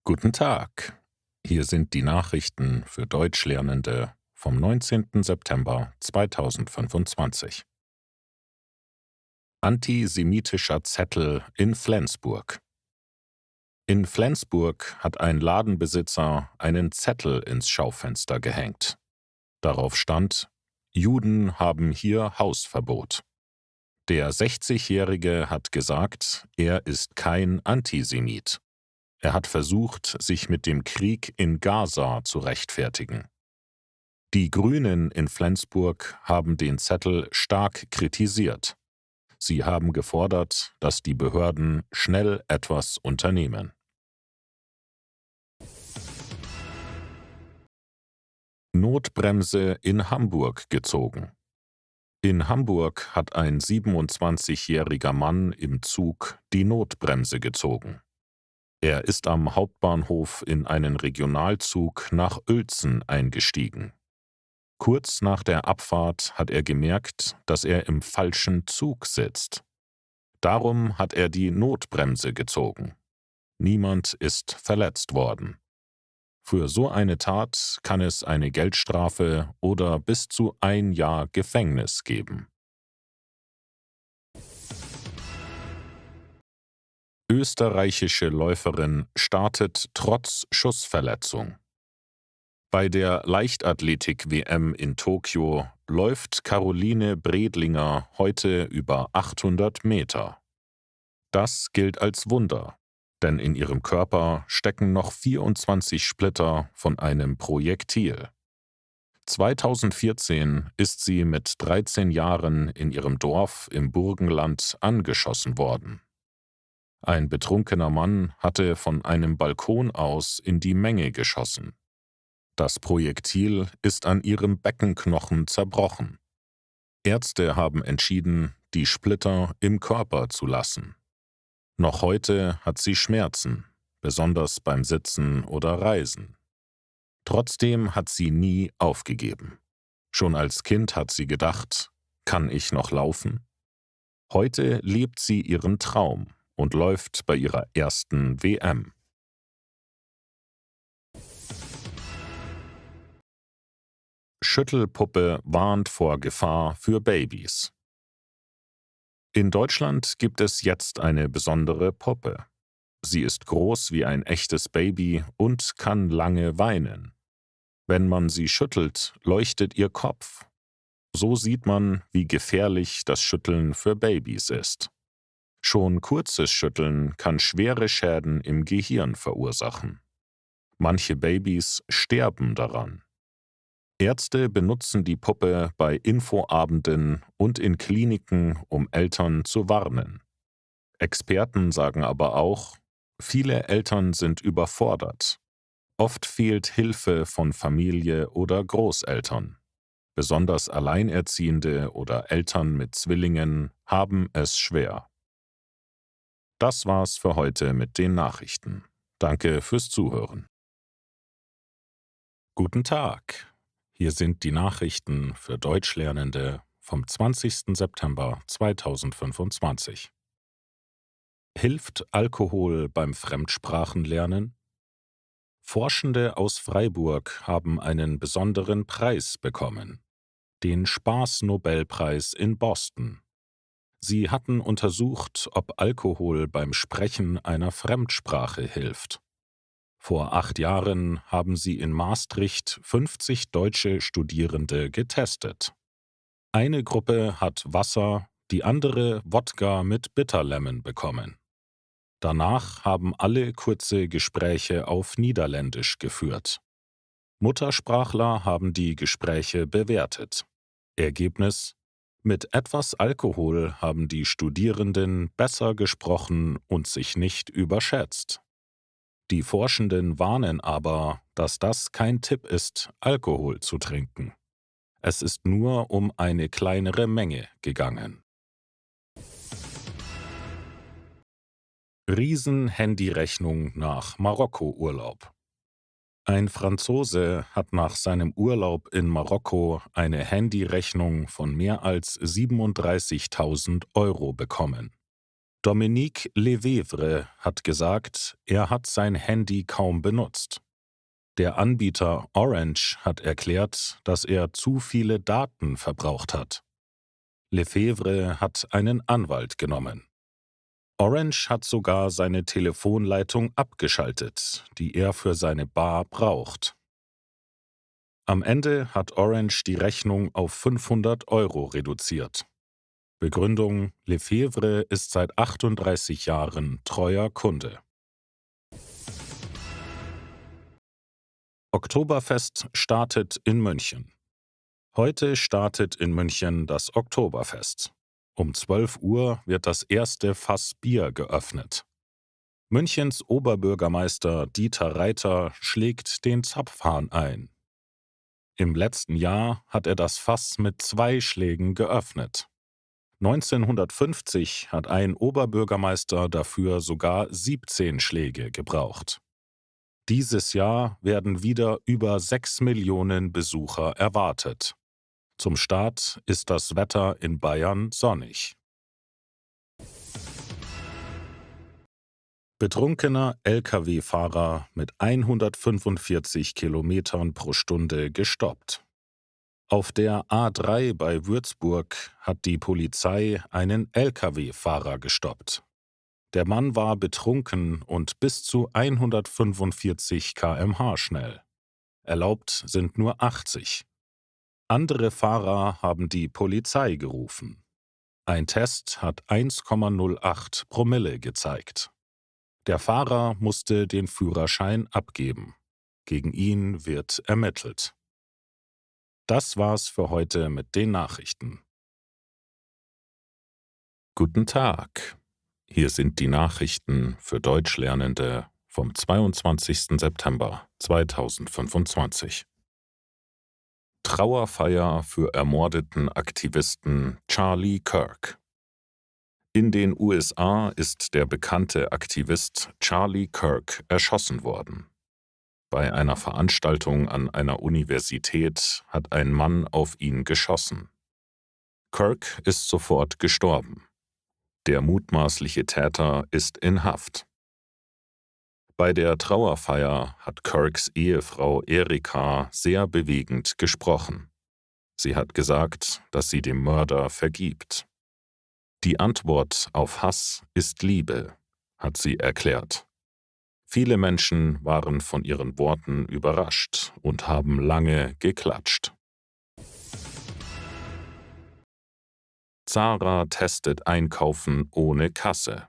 Guten Tag. Hier sind die Nachrichten für Deutschlernende vom 19. September 2025. Antisemitischer Zettel in Flensburg. In Flensburg hat ein Ladenbesitzer einen Zettel ins Schaufenster gehängt. Darauf stand: Juden haben hier Hausverbot. Der 60-Jährige hat gesagt, er ist kein Antisemit. Er hat versucht, sich mit dem Krieg in Gaza zu rechtfertigen. Die Grünen in Flensburg haben den Zettel stark kritisiert. Sie haben gefordert, dass die Behörden schnell etwas unternehmen. Notbremse in Hamburg gezogen. In Hamburg hat ein 27-jähriger Mann im Zug die Notbremse gezogen. Er ist am Hauptbahnhof in einen Regionalzug nach Uelzen eingestiegen. Kurz nach der Abfahrt hat er gemerkt, dass er im falschen Zug sitzt. Darum hat er die Notbremse gezogen. Niemand ist verletzt worden. Für so eine Tat kann es eine Geldstrafe oder bis zu 1 Jahr Gefängnis geben. Österreichische Läuferin startet trotz Schussverletzung. Bei der Leichtathletik-WM in Tokio läuft Caroline Bredlinger heute über 800 Meter. Das gilt als Wunder, denn in ihrem Körper stecken noch 24 Splitter von einem Projektil. 2014 ist sie mit 13 Jahren in ihrem Dorf im Burgenland angeschossen worden. Ein betrunkener Mann hatte von einem Balkon aus in die Menge geschossen. Das Projektil ist an ihrem Beckenknochen zerbrochen. Ärzte haben entschieden, die Splitter im Körper zu lassen. Noch heute hat sie Schmerzen, besonders beim Sitzen oder Reisen. Trotzdem hat sie nie aufgegeben. Schon als Kind hat sie gedacht, kann ich noch laufen? Heute lebt sie ihren Traum und läuft bei ihrer ersten WM. Schüttelpuppe warnt vor Gefahr für Babys. In Deutschland gibt es jetzt eine besondere Puppe. Sie ist groß wie ein echtes Baby und kann lange weinen. Wenn man sie schüttelt, leuchtet ihr Kopf. So sieht man, wie gefährlich das Schütteln für Babys ist. Schon kurzes Schütteln kann schwere Schäden im Gehirn verursachen. Manche Babys sterben daran. Ärzte benutzen die Puppe bei Infoabenden und in Kliniken, um Eltern zu warnen. Experten sagen aber auch, viele Eltern sind überfordert. Oft fehlt Hilfe von Familie oder Großeltern. Besonders Alleinerziehende oder Eltern mit Zwillingen haben es schwer. Das war's für heute mit den Nachrichten. Danke fürs Zuhören. Guten Tag. Hier sind die Nachrichten für Deutschlernende vom 20. September 2025. Hilft Alkohol beim Fremdsprachenlernen? Forschende aus Freiburg haben einen besonderen Preis bekommen, den Spaß-Nobelpreis in Boston. Sie hatten untersucht, ob Alkohol beim Sprechen einer Fremdsprache hilft. Vor 8 Jahren haben sie in Maastricht 50 deutsche Studierende getestet. Eine Gruppe hat Wasser, die andere Wodka mit Bitterlemon bekommen. Danach haben alle kurze Gespräche auf Niederländisch geführt. Muttersprachler haben die Gespräche bewertet. Ergebnis: Mit etwas Alkohol haben die Studierenden besser gesprochen und sich nicht überschätzt. Die Forschenden warnen aber, dass das kein Tipp ist, Alkohol zu trinken. Es ist nur um eine kleinere Menge gegangen. Riesen-Handyrechnung nach Marokko-Urlaub. Ein Franzose hat nach seinem Urlaub in Marokko eine Handyrechnung von mehr als 37.000 € bekommen. Dominique Lefevre hat gesagt, er hat sein Handy kaum benutzt. Der Anbieter Orange hat erklärt, dass er zu viele Daten verbraucht hat. Lefevre hat einen Anwalt genommen. Orange hat sogar seine Telefonleitung abgeschaltet, die er für seine Bar braucht. Am Ende hat Orange die Rechnung auf 500 € reduziert. Begründung: Lefevre ist seit 38 Jahren treuer Kunde. Oktoberfest startet in München. Heute startet in München das Oktoberfest. Um 12 Uhr wird das erste Fass Bier geöffnet. Münchens Oberbürgermeister Dieter Reiter schlägt den Zapfhahn ein. Im letzten Jahr hat er das Fass mit 2 Schlägen geöffnet. 1950 hat ein Oberbürgermeister dafür sogar 17 Schläge gebraucht. Dieses Jahr werden wieder über 6 Millionen Besucher erwartet. Zum Start ist das Wetter in Bayern sonnig. Betrunkener Lkw-Fahrer mit 145 Kilometern pro Stunde gestoppt. Auf der A3 bei Würzburg hat die Polizei einen Lkw-Fahrer gestoppt. Der Mann war betrunken und bis zu 145 km/h schnell. Erlaubt sind nur 80. Andere Fahrer haben die Polizei gerufen. Ein Test hat 1,08 Promille gezeigt. Der Fahrer musste den Führerschein abgeben. Gegen ihn wird ermittelt. Das war's für heute mit den Nachrichten. Guten Tag. Hier sind die Nachrichten für Deutschlernende vom 22. September 2025. Trauerfeier für ermordeten Aktivisten Charlie Kirk. In den USA ist der bekannte Aktivist Charlie Kirk erschossen worden. Bei einer Veranstaltung an einer Universität hat ein Mann auf ihn geschossen. Kirk ist sofort gestorben. Der mutmaßliche Täter ist in Haft. Bei der Trauerfeier hat Kirks Ehefrau Erika sehr bewegend gesprochen. Sie hat gesagt, dass sie dem Mörder vergibt. Die Antwort auf Hass ist Liebe, hat sie erklärt. Viele Menschen waren von ihren Worten überrascht und haben lange geklatscht. Zara testet Einkaufen ohne Kasse.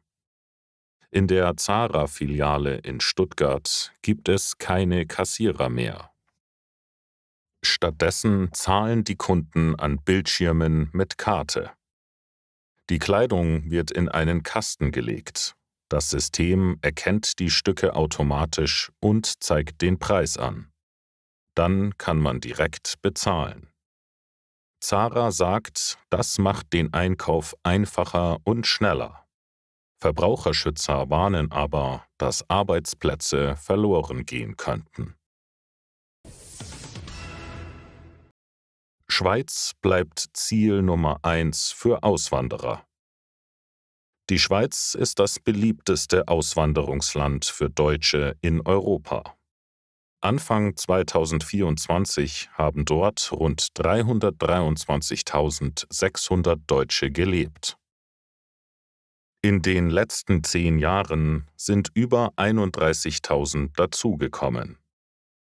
In der Zara-Filiale in Stuttgart gibt es keine Kassierer mehr. Stattdessen zahlen die Kunden an Bildschirmen mit Karte. Die Kleidung wird in einen Kasten gelegt. Das System erkennt die Stücke automatisch und zeigt den Preis an. Dann kann man direkt bezahlen. Zara sagt, das macht den Einkauf einfacher und schneller. Verbraucherschützer warnen aber, dass Arbeitsplätze verloren gehen könnten. Schweiz bleibt Ziel Nummer 1 für Auswanderer. Die Schweiz ist das beliebteste Auswanderungsland für Deutsche in Europa. Anfang 2024 haben dort rund 323.600 Deutsche gelebt. In den letzten 10 Jahren sind über 31.000 dazugekommen.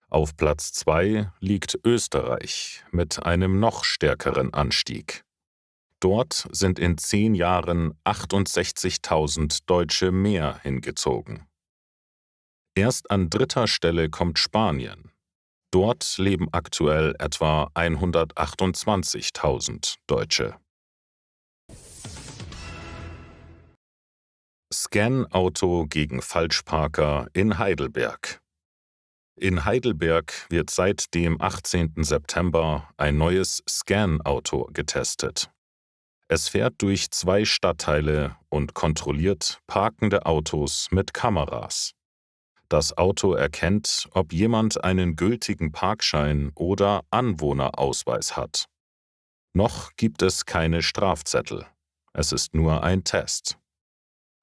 Auf Platz 2 liegt Österreich mit einem noch stärkeren Anstieg. Dort sind in 10 Jahren 68.000 Deutsche mehr hingezogen. Erst an 3. Stelle kommt Spanien. Dort leben aktuell etwa 128.000 Deutsche. Scan-Auto gegen Falschparker in Heidelberg. In Heidelberg wird seit dem 18. September ein neues Scan-Auto getestet. Es fährt durch 2 Stadtteile und kontrolliert parkende Autos mit Kameras. Das Auto erkennt, ob jemand einen gültigen Parkschein oder Anwohnerausweis hat. Noch gibt es keine Strafzettel. Es ist nur ein Test.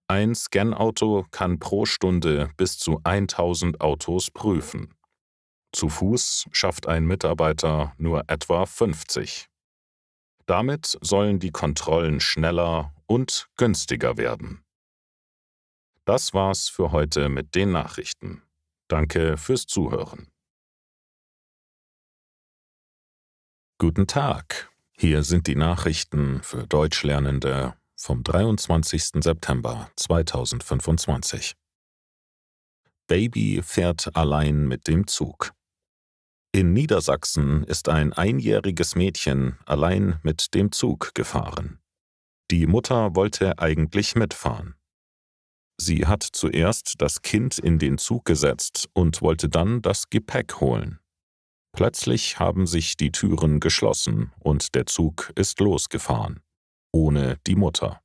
Ein Scan-Auto kann pro Stunde bis zu 1000 Autos prüfen. Zu Fuß schafft ein Mitarbeiter nur etwa 50. Damit sollen die Kontrollen schneller und günstiger werden. Das war's für heute mit den Nachrichten. Danke fürs Zuhören. Guten Tag. Hier sind die Nachrichten für Deutschlernende vom 23. September 2025. Baby fährt allein mit dem Zug. In Niedersachsen ist ein einjähriges Mädchen allein mit dem Zug gefahren. Die Mutter wollte eigentlich mitfahren. Sie hat zuerst das Kind in den Zug gesetzt und wollte dann das Gepäck holen. Plötzlich haben sich die Türen geschlossen und der Zug ist losgefahren. Ohne die Mutter.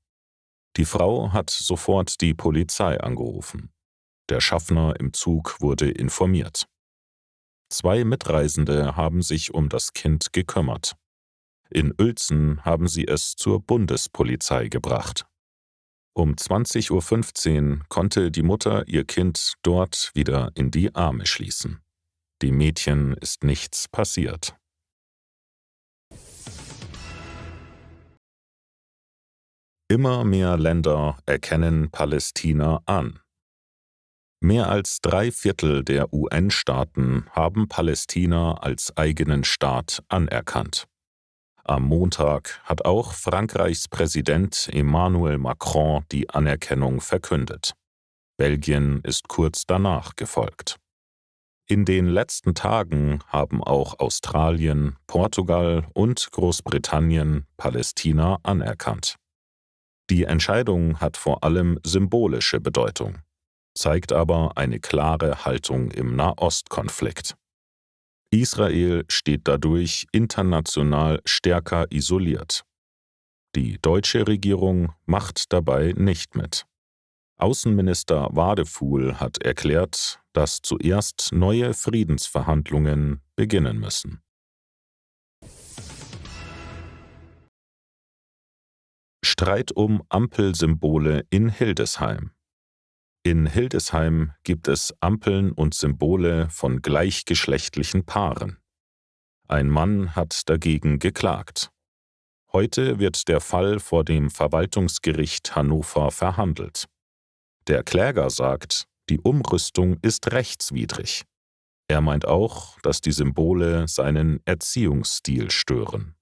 Die Frau hat sofort die Polizei angerufen. Der Schaffner im Zug wurde informiert. 2 Mitreisende haben sich um das Kind gekümmert. In Uelzen haben sie es zur Bundespolizei gebracht. Um 20:15 Uhr konnte die Mutter ihr Kind dort wieder in die Arme schließen. Dem Mädchen ist nichts passiert. Immer mehr Länder erkennen Palästina an. Mehr als 3/4 der UN-Staaten haben Palästina als eigenen Staat anerkannt. Am Montag hat auch Frankreichs Präsident Emmanuel Macron die Anerkennung verkündet. Belgien ist kurz danach gefolgt. In den letzten Tagen haben auch Australien, Portugal und Großbritannien Palästina anerkannt. Die Entscheidung hat vor allem symbolische Bedeutung, zeigt aber eine klare Haltung im Nahostkonflikt. Israel steht dadurch international stärker isoliert. Die deutsche Regierung macht dabei nicht mit. Außenminister Wadefuhl hat erklärt, dass zuerst neue Friedensverhandlungen beginnen müssen. Streit um Ampelsymbole in Hildesheim. In Hildesheim gibt es Ampeln und Symbole von gleichgeschlechtlichen Paaren. Ein Mann hat dagegen geklagt. Heute wird der Fall vor dem Verwaltungsgericht Hannover verhandelt. Der Kläger sagt, die Umrüstung ist rechtswidrig. Er meint auch, dass die Symbole seinen Erziehungsstil stören.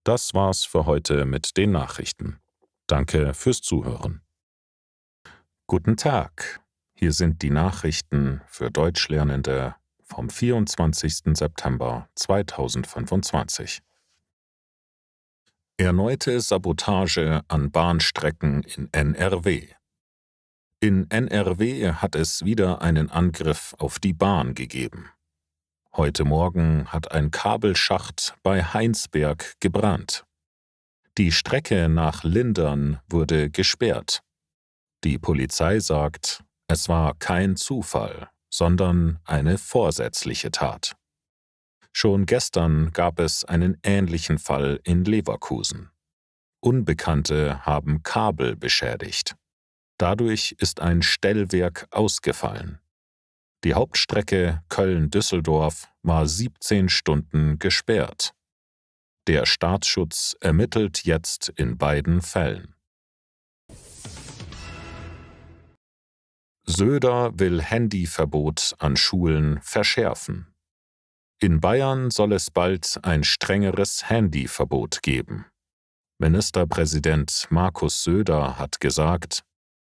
Das war's für heute mit den Nachrichten. Danke fürs Zuhören. Guten Tag, hier sind die Nachrichten für Deutschlernende vom 24. September 2025. Erneute Sabotage an Bahnstrecken in NRW. In NRW hat es wieder einen Angriff auf die Bahn gegeben. Heute Morgen hat ein Kabelschacht bei Heinsberg gebrannt. Die Strecke nach Lindern wurde gesperrt. Die Polizei sagt, es war kein Zufall, sondern eine vorsätzliche Tat. Schon gestern gab es einen ähnlichen Fall in Leverkusen. Unbekannte haben Kabel beschädigt. Dadurch ist ein Stellwerk ausgefallen. Die Hauptstrecke Köln-Düsseldorf war 17 Stunden gesperrt. Der Staatsschutz ermittelt jetzt in beiden Fällen. Söder will Handyverbot an Schulen verschärfen. In Bayern soll es bald ein strengeres Handyverbot geben. Ministerpräsident Markus Söder hat gesagt,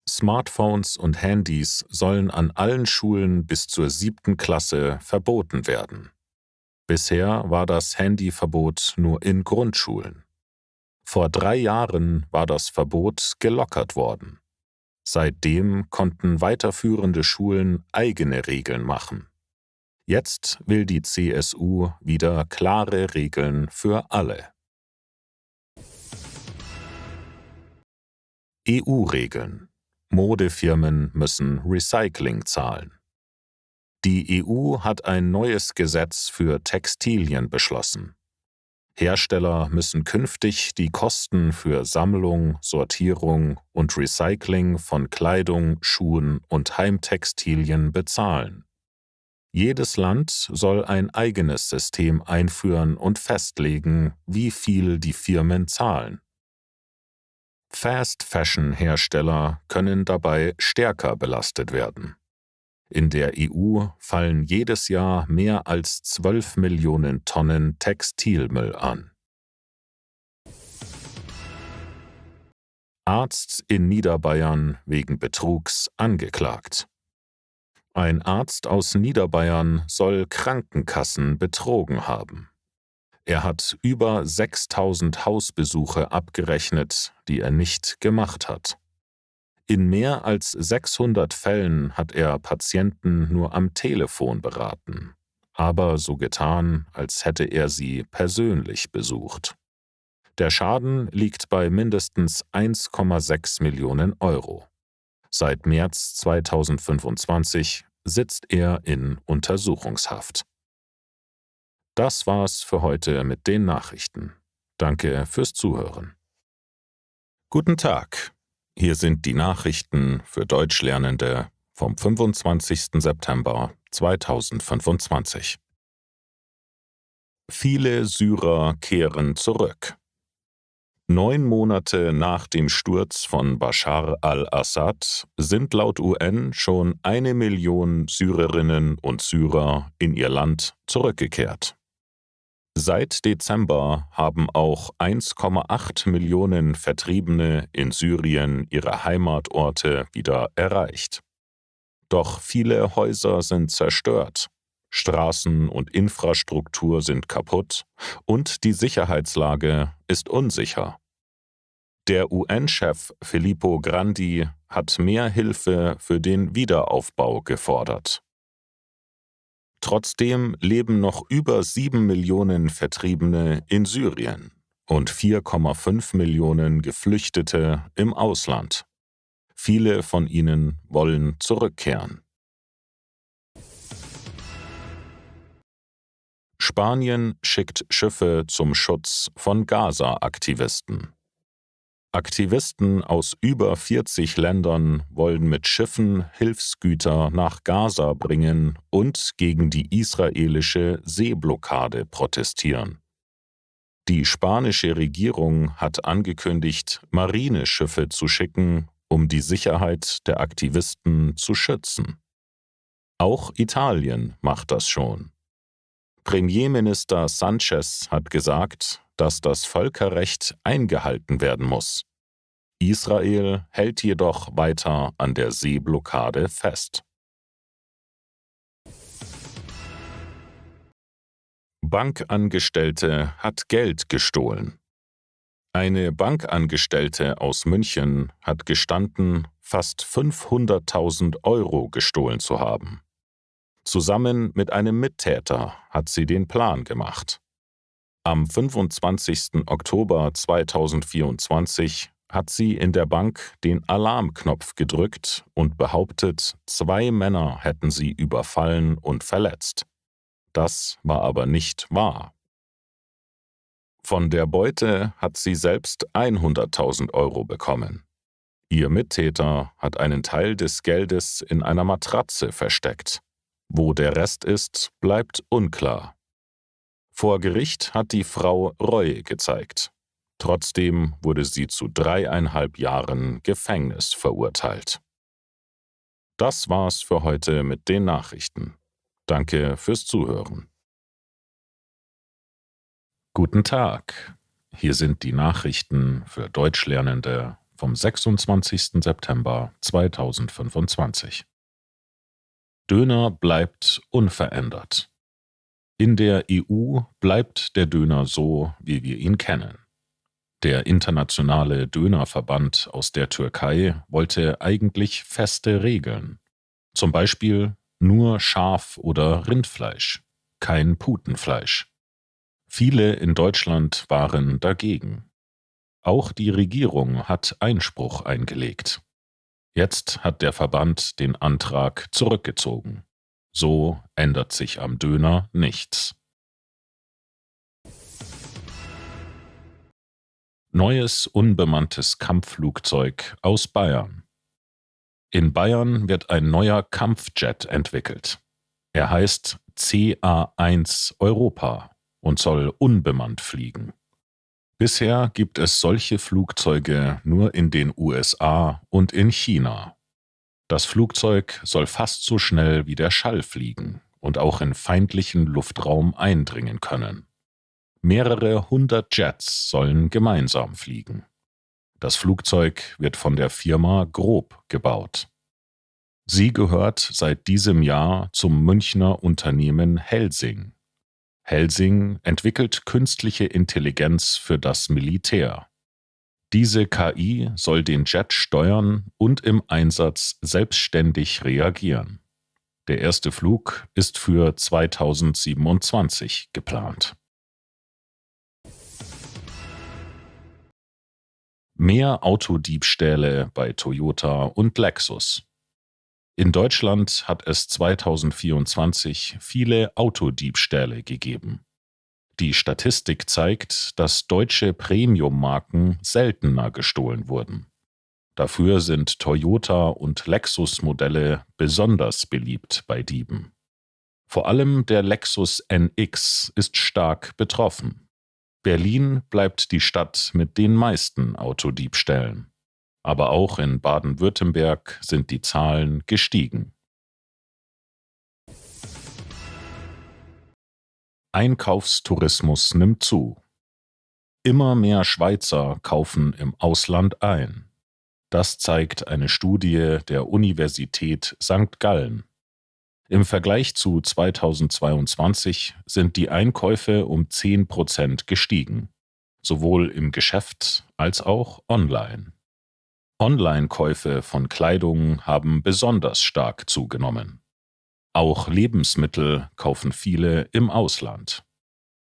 Smartphones und Handys sollen an allen Schulen bis zur 7. Klasse verboten werden. Bisher war das Handyverbot nur in Grundschulen. Vor 3 Jahren war das Verbot gelockert worden. Seitdem konnten weiterführende Schulen eigene Regeln machen. Jetzt will die CSU wieder klare Regeln für alle. EU-Regeln. Modefirmen müssen Recycling zahlen. Die EU hat ein neues Gesetz für Textilien beschlossen. Hersteller müssen künftig die Kosten für Sammlung, Sortierung und Recycling von Kleidung, Schuhen und Heimtextilien bezahlen. Jedes Land soll ein eigenes System einführen und festlegen, wie viel die Firmen zahlen. Fast-Fashion-Hersteller können dabei stärker belastet werden. In der EU fallen jedes Jahr mehr als 12 Millionen Tonnen Textilmüll an. Arzt in Niederbayern wegen Betrugs angeklagt. Ein Arzt aus Niederbayern soll Krankenkassen betrogen haben. Er hat über 6.000 Hausbesuche abgerechnet, die er nicht gemacht hat. In mehr als 600 Fällen hat er Patienten nur am Telefon beraten, aber so getan, als hätte er sie persönlich besucht. Der Schaden liegt bei mindestens 1,6 Millionen Euro. Seit März 2025 sitzt er in Untersuchungshaft. Das war's für heute mit den Nachrichten. Danke fürs Zuhören. Guten Tag, hier sind die Nachrichten für Deutschlernende vom 25. September 2025. Viele Syrer kehren zurück. 9 Monate nach dem Sturz von Bashar al-Assad sind laut UN schon 1 Million Syrerinnen und Syrer in ihr Land zurückgekehrt. Seit Dezember haben auch 1,8 Millionen Vertriebene in Syrien ihre Heimatorte wieder erreicht. Doch viele Häuser sind zerstört, Straßen und Infrastruktur sind kaputt und die Sicherheitslage ist unsicher. Der UN-Chef Filippo Grandi hat mehr Hilfe für den Wiederaufbau gefordert. Trotzdem leben noch über 7 Millionen Vertriebene in Syrien und 4,5 Millionen Geflüchtete im Ausland. Viele von ihnen wollen zurückkehren. Spanien schickt Schiffe zum Schutz von Gaza-Aktivisten. Aktivisten aus über 40 Ländern wollen mit Schiffen Hilfsgüter nach Gaza bringen und gegen die israelische Seeblockade protestieren. Die spanische Regierung hat angekündigt, Marineschiffe zu schicken, um die Sicherheit der Aktivisten zu schützen. Auch Italien macht das schon. Premierminister Sanchez hat gesagt, dass das Völkerrecht eingehalten werden muss. Israel hält jedoch weiter an der Seeblockade fest. Bankangestellte hat Geld gestohlen. Eine Bankangestellte aus München hat gestanden, fast 500.000 Euro gestohlen zu haben. Zusammen mit einem Mittäter hat sie den Plan gemacht. Am 25. Oktober 2024 hat sie in der Bank den Alarmknopf gedrückt und behauptet, 2 Männer hätten sie überfallen und verletzt. Das war aber nicht wahr. Von der Beute hat sie selbst 100.000 Euro bekommen. Ihr Mittäter hat einen Teil des Geldes in einer Matratze versteckt. Wo der Rest ist, bleibt unklar. Vor Gericht hat die Frau Reue gezeigt. Trotzdem wurde sie zu 3,5 Jahren Gefängnis verurteilt. Das war's für heute mit den Nachrichten. Danke fürs Zuhören. Guten Tag. Hier sind die Nachrichten für Deutschlernende vom 26. September 2025. Döner bleibt unverändert. In der EU bleibt der Döner so, wie wir ihn kennen. Der internationale Dönerverband aus der Türkei wollte eigentlich feste Regeln. Zum Beispiel nur Schaf- oder Rindfleisch, kein Putenfleisch. Viele in Deutschland waren dagegen. Auch die Regierung hat Einspruch eingelegt. Jetzt hat der Verband den Antrag zurückgezogen. So ändert sich am Döner nichts. Neues unbemanntes Kampfflugzeug aus Bayern. In Bayern wird ein neuer Kampfjet entwickelt. Er heißt CA-1 Europa und soll unbemannt fliegen. Bisher gibt es solche Flugzeuge nur in den USA und in China. Das Flugzeug soll fast so schnell wie der Schall fliegen und auch in feindlichen Luftraum eindringen können. Mehrere 100 Jets sollen gemeinsam fliegen. Das Flugzeug wird von der Firma Grob gebaut. Sie gehört seit diesem Jahr zum Münchner Unternehmen Helsing. Helsing entwickelt künstliche Intelligenz für das Militär. Diese KI soll den Jet steuern und im Einsatz selbstständig reagieren. Der erste Flug ist für 2027 geplant. Mehr Autodiebstähle bei Toyota und Lexus. In Deutschland hat es 2024 viele Autodiebstähle gegeben. Die Statistik zeigt, dass deutsche Premium-Marken seltener gestohlen wurden. Dafür sind Toyota- und Lexus-Modelle besonders beliebt bei Dieben. Vor allem der Lexus NX ist stark betroffen. Berlin bleibt die Stadt mit den meisten Autodiebstählen. Aber auch in Baden-Württemberg sind die Zahlen gestiegen. Einkaufstourismus nimmt zu. Immer mehr Schweizer kaufen im Ausland ein. Das zeigt eine Studie der Universität St. Gallen. Im Vergleich zu 2022 sind die Einkäufe um 10% gestiegen, sowohl im Geschäft als auch online. Online-Käufe von Kleidung haben besonders stark zugenommen. Auch Lebensmittel kaufen viele im Ausland.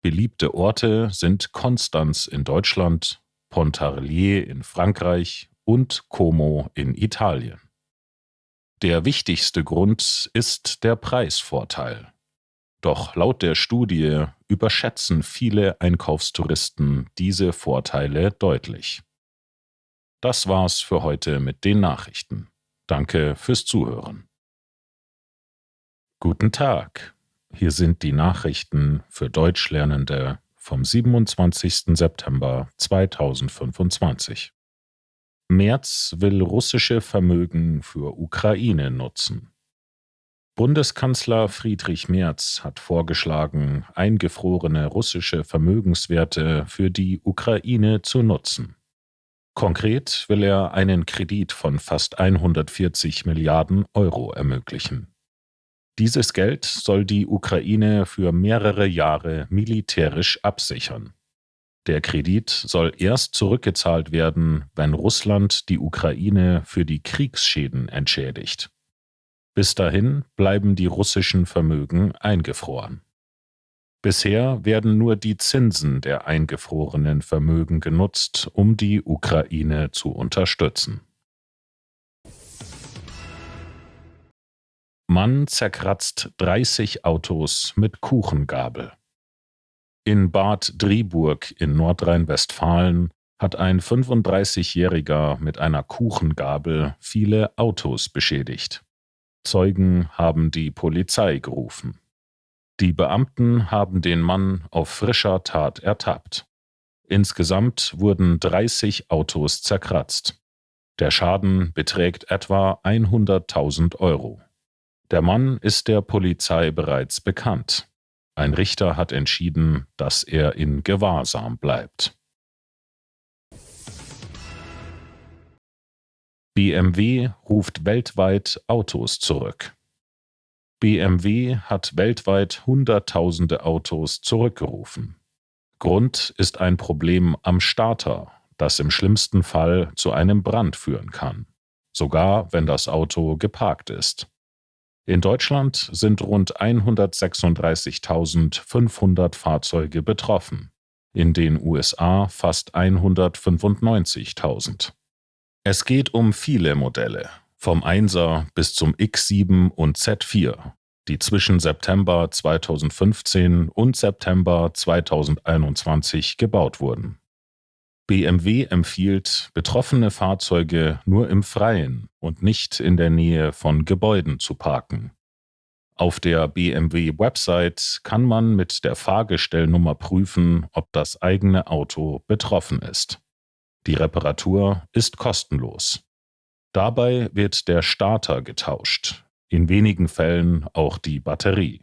Beliebte Orte sind Konstanz in Deutschland, Pontarlier in Frankreich und Como in Italien. Der wichtigste Grund ist der Preisvorteil. Doch laut der Studie überschätzen viele Einkaufstouristen diese Vorteile deutlich. Das war's für heute mit den Nachrichten. Danke fürs Zuhören. Guten Tag. Hier sind die Nachrichten für Deutschlernende vom 27. September 2025. Merz will russische Vermögen für Ukraine nutzen. Bundeskanzler Friedrich Merz hat vorgeschlagen, eingefrorene russische Vermögenswerte für die Ukraine zu nutzen. Konkret will er einen Kredit von fast 140 Milliarden Euro ermöglichen. Dieses Geld soll die Ukraine für mehrere Jahre militärisch absichern. Der Kredit soll erst zurückgezahlt werden, wenn Russland die Ukraine für die Kriegsschäden entschädigt. Bis dahin bleiben die russischen Vermögen eingefroren. Bisher werden nur die Zinsen der eingefrorenen Vermögen genutzt, um die Ukraine zu unterstützen. Mann zerkratzt 30 Autos mit Kuchengabel. In Bad Driburg in Nordrhein-Westfalen hat ein 35-Jähriger mit einer Kuchengabel viele Autos beschädigt. Zeugen haben die Polizei gerufen. Die Beamten haben den Mann auf frischer Tat ertappt. Insgesamt wurden 30 Autos zerkratzt. Der Schaden beträgt etwa 100.000 Euro. Der Mann ist der Polizei bereits bekannt. Ein Richter hat entschieden, dass er in Gewahrsam bleibt. BMW ruft weltweit Autos zurück. BMW hat weltweit Hunderttausende Autos zurückgerufen. Grund ist ein Problem am Starter, das im schlimmsten Fall zu einem Brand führen kann, sogar wenn das Auto geparkt ist. In Deutschland sind rund 136.500 Fahrzeuge betroffen, in den USA fast 195.000. Es geht um viele Modelle, vom 1er bis zum X7 und Z4, die zwischen September 2015 und September 2021 gebaut wurden. BMW empfiehlt, betroffene Fahrzeuge nur im Freien und nicht in der Nähe von Gebäuden zu parken. Auf der BMW-Website kann man mit der Fahrgestellnummer prüfen, ob das eigene Auto betroffen ist. Die Reparatur ist kostenlos. Dabei wird der Starter getauscht, in wenigen Fällen auch die Batterie.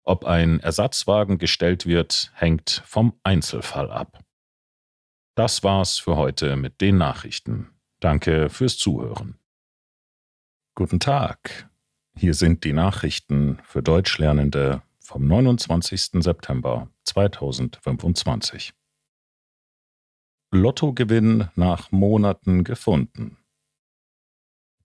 Ob ein Ersatzwagen gestellt wird, hängt vom Einzelfall ab. Das war's für heute mit den Nachrichten. Danke fürs Zuhören. Guten Tag. Hier sind die Nachrichten für Deutschlernende vom 29. September 2025. Lottogewinn nach Monaten gefunden.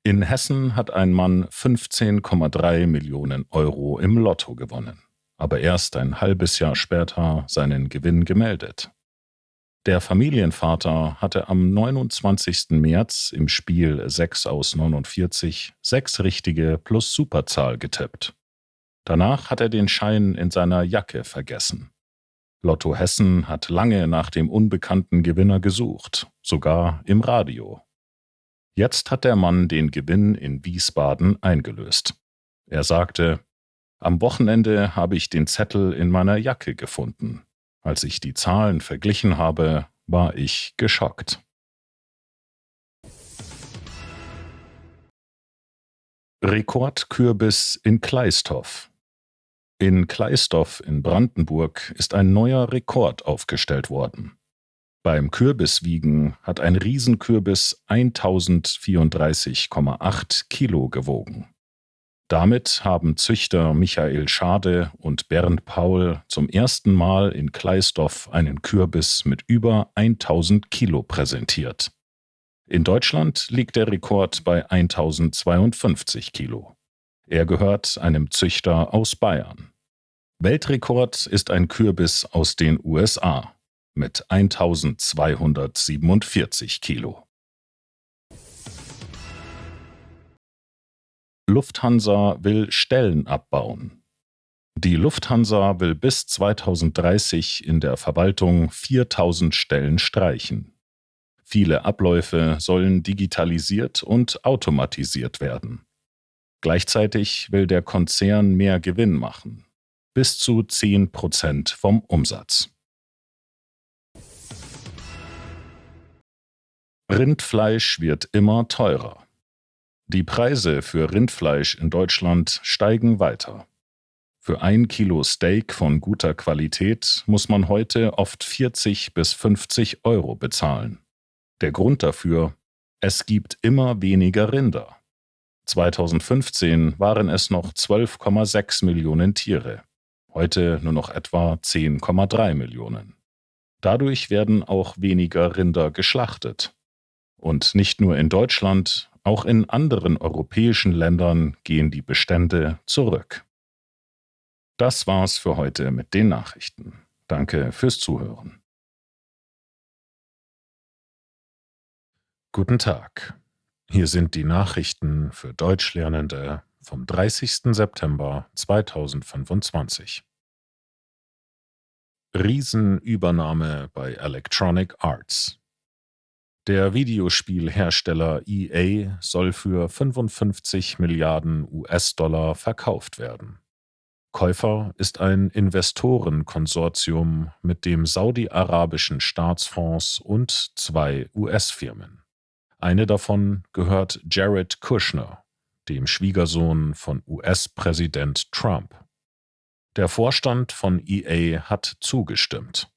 In Hessen hat ein Mann 15,3 Millionen Euro im Lotto gewonnen, aber erst ein halbes Jahr später seinen Gewinn gemeldet. Der Familienvater hatte am 29. März im Spiel 6 aus 49 6 richtige plus Superzahl getippt. Danach hat er den Schein in seiner Jacke vergessen. Lotto Hessen hat lange nach dem unbekannten Gewinner gesucht, sogar im Radio. Jetzt hat der Mann den Gewinn in Wiesbaden eingelöst. Er sagte: Am Wochenende habe ich den Zettel in meiner Jacke gefunden. Als ich die Zahlen verglichen habe, war ich geschockt. Rekordkürbis in Kleistorf. In Kleistorf in Brandenburg ist ein neuer Rekord aufgestellt worden. Beim Kürbiswiegen hat ein Riesenkürbis 1034,8 Kilo gewogen. Damit haben Züchter Michael Schade und Bernd Paul zum ersten Mal in Kleistorf einen Kürbis mit über 1000 Kilo präsentiert. In Deutschland liegt der Rekord bei 1052 Kilo. Er gehört einem Züchter aus Bayern. Weltrekord ist ein Kürbis aus den USA mit 1247 Kilo. Lufthansa will Stellen abbauen. Die Lufthansa will bis 2030 in der Verwaltung 4000 Stellen streichen. Viele Abläufe sollen digitalisiert und automatisiert werden. Gleichzeitig will der Konzern mehr Gewinn machen. Bis zu 10% vom Umsatz. Rindfleisch wird immer teurer. Die Preise für Rindfleisch in Deutschland steigen weiter. Für 1 Kilo Steak von guter Qualität muss man heute oft 40 bis 50 Euro bezahlen. Der Grund dafür: es gibt immer weniger Rinder. 2015 waren es noch 12,6 Millionen Tiere, heute nur noch etwa 10,3 Millionen. Dadurch werden auch weniger Rinder geschlachtet. Und nicht nur in Deutschland, auch in anderen europäischen Ländern gehen die Bestände zurück. Das war's für heute mit den Nachrichten. Danke fürs Zuhören. Guten Tag. Hier sind die Nachrichten für Deutschlernende vom 30. September 2025. Riesenübernahme bei Electronic Arts. Der Videospielhersteller EA soll für 55 Milliarden US-Dollar verkauft werden. Käufer ist ein Investorenkonsortium mit dem saudi-arabischen Staatsfonds und 2 US-Firmen. Eine davon gehört Jared Kushner, dem Schwiegersohn von US-Präsident Trump. Der Vorstand von EA hat zugestimmt.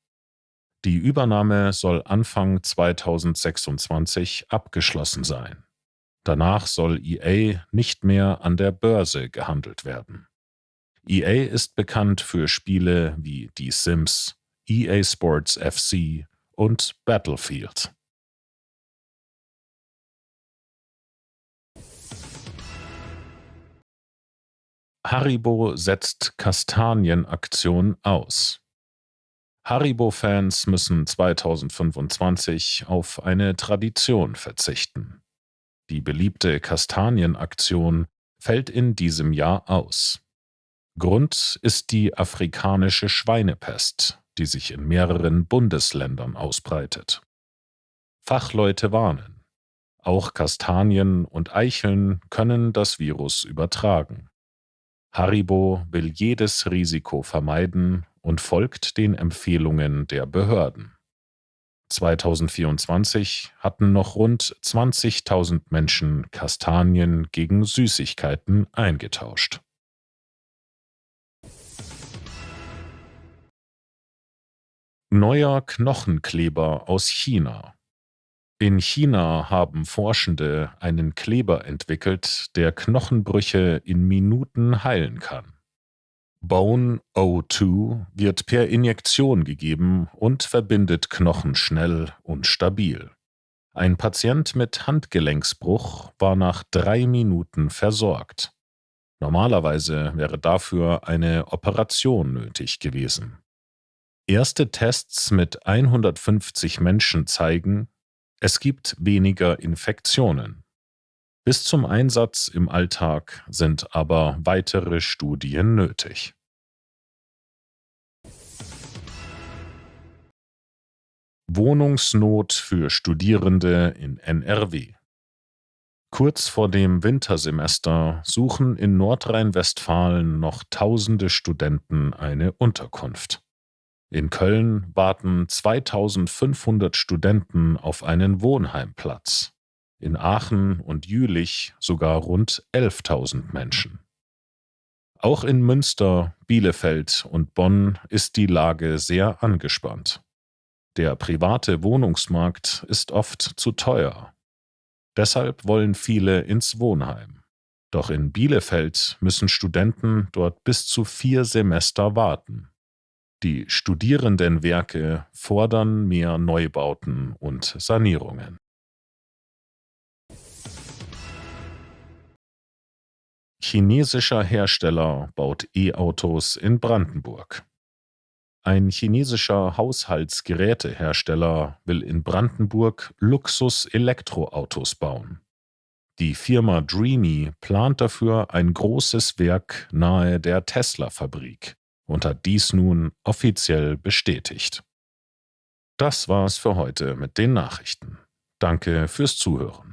Die Übernahme soll Anfang 2026 abgeschlossen sein. Danach soll EA nicht mehr an der Börse gehandelt werden. EA ist bekannt für Spiele wie Die Sims, EA Sports FC und Battlefield. Haribo setzt Kastanienaktion aus. Haribo-Fans müssen 2025 auf eine Tradition verzichten. Die beliebte Kastanienaktion fällt in diesem Jahr aus. Grund ist die afrikanische Schweinepest, die sich in mehreren Bundesländern ausbreitet. Fachleute warnen: Auch Kastanien und Eicheln können das Virus übertragen. Haribo will jedes Risiko vermeiden und folgt den Empfehlungen der Behörden. 2024 hatten noch rund 20.000 Menschen Kastanien gegen Süßigkeiten eingetauscht. Neuer Knochenkleber aus China. In China haben Forschende einen Kleber entwickelt, der Knochenbrüche in Minuten heilen kann. Bone O2 wird per Injektion gegeben und verbindet Knochen schnell und stabil. Ein Patient mit Handgelenksbruch war nach 3 Minuten versorgt. Normalerweise wäre dafür eine Operation nötig gewesen. Erste Tests mit 150 Menschen zeigen, es gibt weniger Infektionen. Bis zum Einsatz im Alltag sind aber weitere Studien nötig. Wohnungsnot für Studierende in NRW. Kurz vor dem Wintersemester suchen in Nordrhein-Westfalen noch tausende Studenten eine Unterkunft. In Köln warten 2500 Studenten auf einen Wohnheimplatz. In Aachen und Jülich sogar rund 11.000 Menschen. Auch in Münster, Bielefeld und Bonn ist die Lage sehr angespannt. Der private Wohnungsmarkt ist oft zu teuer. Deshalb wollen viele ins Wohnheim. Doch in Bielefeld müssen Studenten dort bis zu 4 Semester warten. Die Studierendenwerke fordern mehr Neubauten und Sanierungen. Chinesischer Hersteller baut E-Autos in Brandenburg. Ein chinesischer Haushaltsgerätehersteller will in Brandenburg Luxus-Elektroautos bauen. Die Firma Dreamy plant dafür ein großes Werk nahe der Tesla-Fabrik und hat dies nun offiziell bestätigt. Das war's für heute mit den Nachrichten. Danke fürs Zuhören.